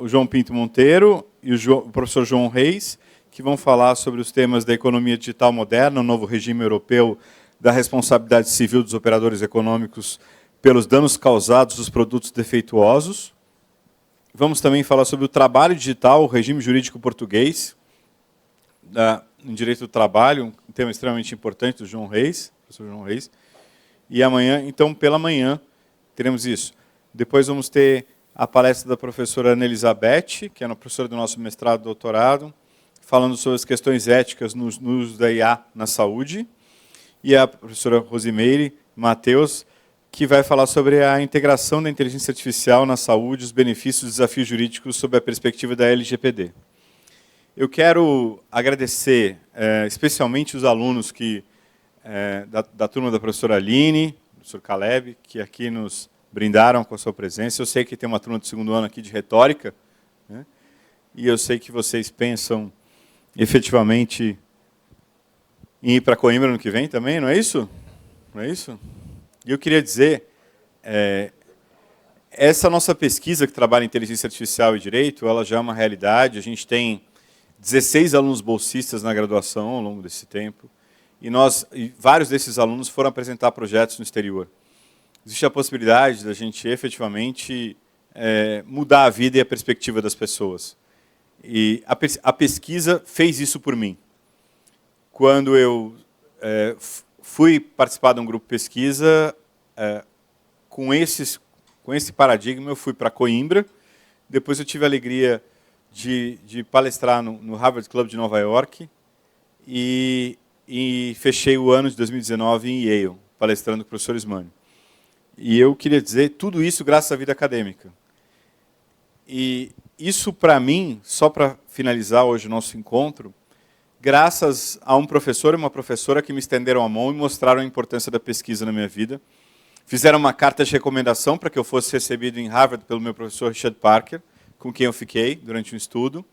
O João Pinto Monteiro e o professor João Reis, que vão falar sobre os temas da economia digital moderna, o novo regime europeu da responsabilidade civil dos operadores econômicos pelos danos causados dos produtos defeituosos. Vamos também falar sobre o trabalho digital, o regime jurídico português, em direito do trabalho, um tema extremamente importante do João Reis, professor João Reis. E amanhã, então, pela manhã, teremos isso. Depois vamos ter a palestra da professora Ana Elizabeth, que é a professora do nosso mestrado e doutorado, falando sobre as questões éticas no uso da IA na saúde, e a professora Rosimeire Matheus, que vai falar sobre a integração da inteligência artificial na saúde, os benefícios e desafios jurídicos sob a perspectiva da LGPD. Eu quero agradecer especialmente os alunos da turma da professora Aline, do professor Caleb, que aqui nos brindaram com a sua presença. Eu sei que tem uma turma do segundo ano aqui de retórica, né? E eu sei que vocês pensam efetivamente em ir para Coimbra no que vem também, não é isso? Não é isso? E eu queria dizer, essa nossa pesquisa que trabalha em inteligência artificial e direito, ela já é uma realidade. A gente tem 16 alunos bolsistas na graduação ao longo desse tempo, e vários desses alunos foram apresentar projetos no exterior. Existe a possibilidade da gente efetivamente mudar a vida e a perspectiva das pessoas. E a pesquisa fez isso por mim. Quando eu fui participar de um grupo de pesquisa, com esse paradigma, eu fui para Coimbra. Depois eu tive a alegria de palestrar no Harvard Club de Nova York e fechei o ano de 2019 em Yale, palestrando com o professor Ismânio. E eu queria dizer tudo isso graças à vida acadêmica. E isso, para mim, só para finalizar hoje o nosso encontro, graças a um professor e uma professora que me estenderam a mão e mostraram a importância da pesquisa na minha vida. Fizeram uma carta de recomendação para que eu fosse recebido em Harvard pelo meu professor Richard Parker, com quem eu fiquei durante um estudo,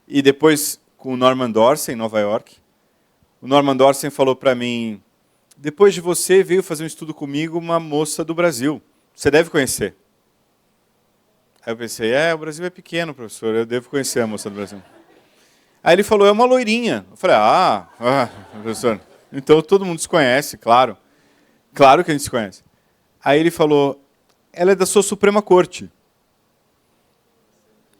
e depois com o Norman Dorsey, em Nova York. O Norman Dorsey falou para mim, depois de você, veio fazer um estudo comigo uma moça do Brasil. Você deve conhecer. Aí eu pensei, o Brasil é pequeno, professor, eu devo conhecer a moça do Brasil. Aí ele falou, é uma loirinha. Eu falei, professor, então todo mundo se conhece, claro. Claro que a gente se conhece. Aí ele falou, ela é da sua Suprema Corte.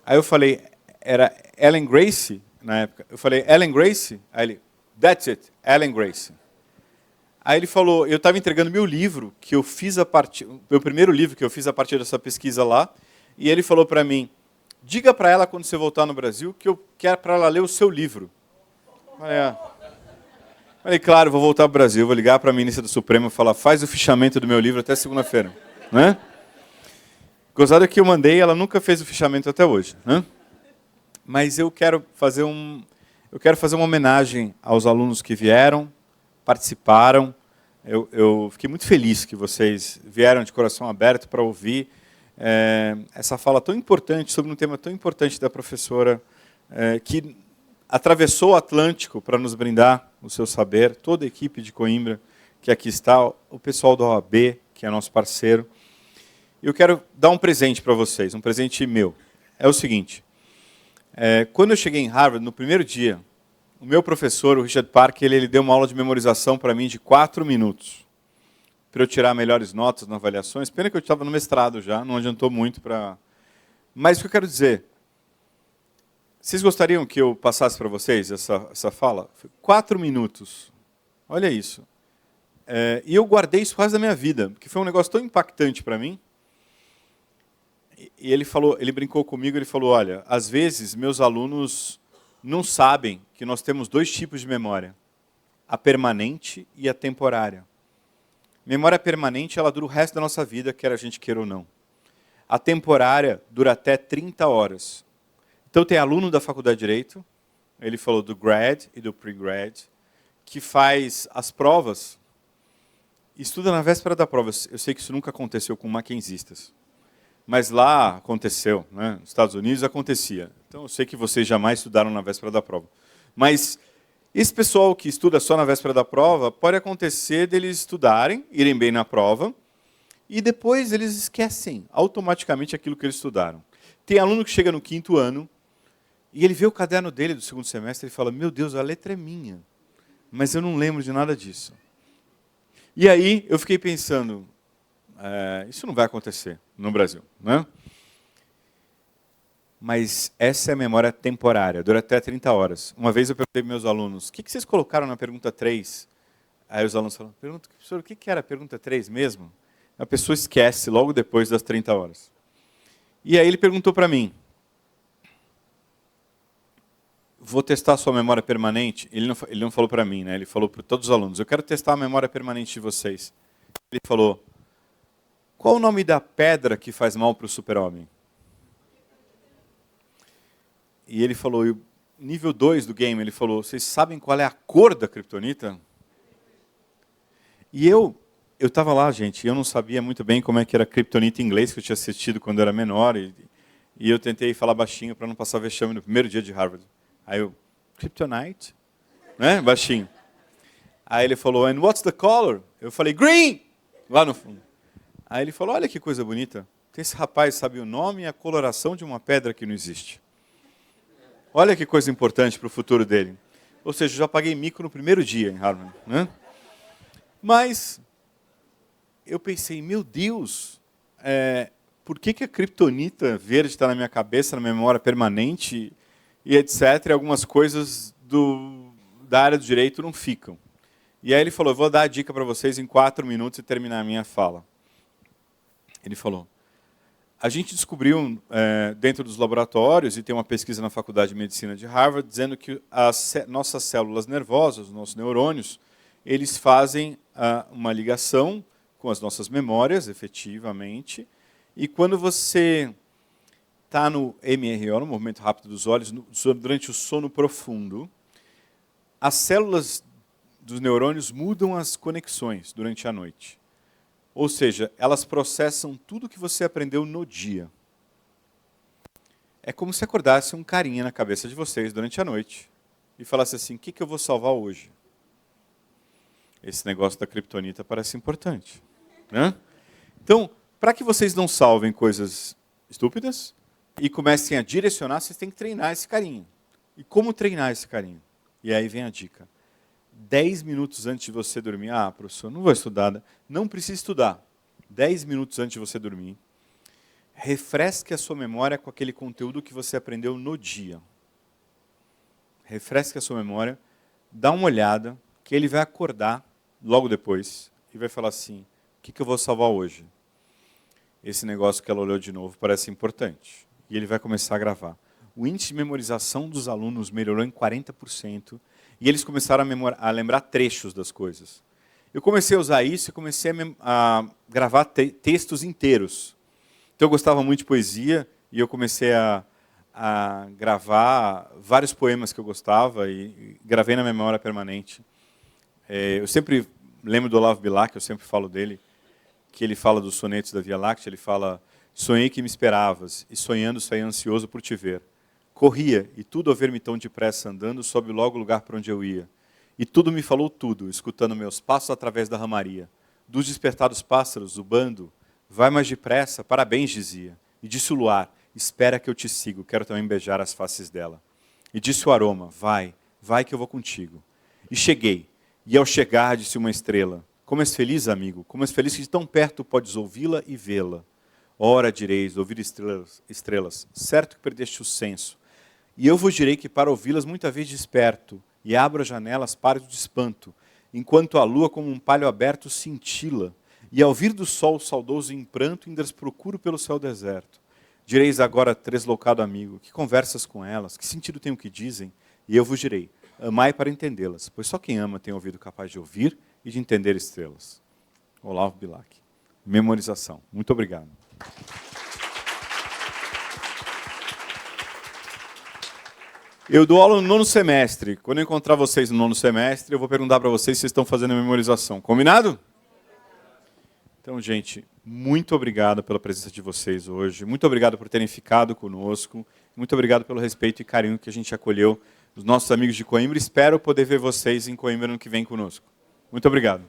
Aí eu falei, era Ellen Gracie, na época. Eu falei, Ellen Gracie? Aí ele, that's it, Ellen Gracie. Aí ele falou, eu estava entregando meu livro, que eu fiz meu primeiro livro que eu fiz a partir dessa pesquisa lá, e ele falou para mim, diga para ela quando você voltar no Brasil que eu quero para ela ler o seu livro. Falei, claro, vou voltar para o Brasil, vou ligar para a ministra do Supremo e falar, faz o fichamento do meu livro até segunda-feira. Né? Gozado que eu mandei, ela nunca fez o fichamento até hoje. Né? Mas eu quero fazer uma homenagem aos alunos que vieram, participaram. Eu fiquei muito feliz que vocês vieram de coração aberto para ouvir essa fala tão importante, sobre um tema tão importante da professora, que atravessou o Atlântico para nos brindar o seu saber, toda a equipe de Coimbra, que aqui está, o pessoal da OAB, que é nosso parceiro. Eu quero dar um presente para vocês, um presente meu. É o seguinte, quando eu cheguei em Harvard, no primeiro dia, o meu professor, o Richard Parker, ele deu uma aula de memorização para mim de 4 minutos, para eu tirar melhores notas nas avaliações. Pena que eu estava no mestrado já, não adiantou muito para... Mas o que eu quero dizer, vocês gostariam que eu passasse para vocês essa fala? 4 minutos, olha isso. E eu guardei isso quase da minha vida, porque foi um negócio tão impactante para mim. E ele brincou comigo, ele falou, olha, às vezes meus alunos não sabem que nós temos 2 tipos de memória, a permanente e a temporária. Memória permanente, ela dura o resto da nossa vida, quer a gente queira ou não. A temporária dura até 30 horas. Então tem aluno da Faculdade de Direito, ele falou do grad e do pre-grad, que faz as provas, estuda na véspera da prova. Eu sei que isso nunca aconteceu com mackenzistas. Mas lá aconteceu, né? Nos Estados Unidos acontecia. Então eu sei que vocês jamais estudaram na véspera da prova. Mas esse pessoal que estuda só na véspera da prova, pode acontecer deles estudarem, irem bem na prova, e depois eles esquecem automaticamente aquilo que eles estudaram. Tem aluno que chega no 5º ano, e ele vê o caderno dele do 2º semestre e fala, meu Deus, a letra é minha, mas eu não lembro de nada disso. E aí eu fiquei pensando, isso não vai acontecer no Brasil, né? Mas essa é a memória temporária, dura até 30 horas. Uma vez eu perguntei para meus alunos, o que vocês colocaram na pergunta 3? Aí os alunos falaram, professor, o que era a pergunta 3 mesmo? A pessoa esquece logo depois das 30 horas. E aí ele perguntou para mim, vou testar a sua memória permanente. Ele não falou para mim, né? Ele falou para todos os alunos. Eu quero testar a memória permanente de vocês. Ele falou, qual o nome da pedra que faz mal para o super-homem? E ele falou, nível 2 do game, ele falou, vocês sabem qual é a cor da kryptonita? E eu estava lá, gente, e eu não sabia muito bem como é que era kryptonita em inglês, que eu tinha assistido quando eu era menor, e eu tentei falar baixinho para não passar vexame no primeiro dia de Harvard. Aí eu, kryptonite? Né? Baixinho. Aí ele falou, and what's the color? Eu falei, green! Lá no fundo. Aí ele falou, olha que coisa bonita. Esse rapaz sabe o nome e a coloração de uma pedra que não existe. Olha que coisa importante para o futuro dele. Ou seja, eu já paguei mico no primeiro dia em Harvard. Né? Mas eu pensei, meu Deus, por que a kryptonita verde está na minha cabeça, na minha memória permanente, e etc., e algumas coisas da área do direito não ficam. E aí ele falou, eu vou dar a dica para vocês em 4 minutos e terminar a minha fala. Ele falou, a gente descobriu dentro dos laboratórios, e tem uma pesquisa na Faculdade de Medicina de Harvard, dizendo que as nossas células nervosas, os nossos neurônios, eles fazem uma ligação com as nossas memórias, efetivamente, e quando você está no MRO, no movimento rápido dos olhos, durante o sono profundo, as células dos neurônios mudam as conexões durante a noite. Ou seja, elas processam tudo que você aprendeu no dia. É como se acordasse um carinha na cabeça de vocês durante a noite e falasse assim, o que eu vou salvar hoje? Esse negócio da kryptonita parece importante. Né? Então, para que vocês não salvem coisas estúpidas e comecem a direcionar, vocês têm que treinar esse carinha. E como treinar esse carinha? E aí vem a dica. 10 minutos antes de você dormir, professor, não vou estudar. Não precisa estudar. 10 minutos antes de você dormir, refresque a sua memória com aquele conteúdo que você aprendeu no dia. Refresque a sua memória, dá uma olhada, que ele vai acordar logo depois e vai falar assim, o que eu vou salvar hoje? Esse negócio que ela olhou de novo parece importante. E ele vai começar a gravar. O índice de memorização dos alunos melhorou em 40%, e eles começaram a lembrar trechos das coisas. Eu comecei a usar isso e comecei a gravar textos inteiros. Então eu gostava muito de poesia, e eu comecei a gravar vários poemas que eu gostava, e gravei na memória permanente. Eu sempre lembro do Olavo Bilac, eu sempre falo dele, que ele fala dos sonetos da Via Láctea, ele fala, sonhei que me esperavas, e sonhando saí ansioso por te ver. Corria, e tudo a ver-me tão depressa andando, sobe logo o lugar para onde eu ia. E tudo me falou tudo, escutando meus passos através da ramaria. Dos despertados pássaros, o bando, vai mais depressa, parabéns, dizia. E disse o luar, espera que eu te sigo, quero também beijar as faces dela. E disse o aroma, vai que eu vou contigo. E cheguei, e ao chegar disse uma estrela, como és feliz, amigo, como és feliz que de tão perto podes ouvi-la e vê-la. Ora direis, ouvir estrelas, certo que perdeste o senso. E eu vos direi que para ouvi-las muita vez desperto, e abro as janelas para o espanto, enquanto a lua como um palho aberto cintila, e ao vir do sol saudoso em pranto, ainda as procuro pelo céu deserto. Direis agora, tresloucado amigo, que conversas com elas, que sentido tem o que dizem? E eu vos direi, amai para entendê-las, pois só quem ama tem ouvido capaz de ouvir e de entender estrelas. Olavo Bilac. Memorização. Muito obrigado. Eu dou aula no 9º semestre. Quando eu encontrar vocês no 9º semestre, eu vou perguntar para vocês se vocês estão fazendo a memorização. Combinado? Então, gente, muito obrigado pela presença de vocês hoje. Muito obrigado por terem ficado conosco. Muito obrigado pelo respeito e carinho que a gente acolheu dos nossos amigos de Coimbra. Espero poder ver vocês em Coimbra no que vem conosco. Muito obrigado.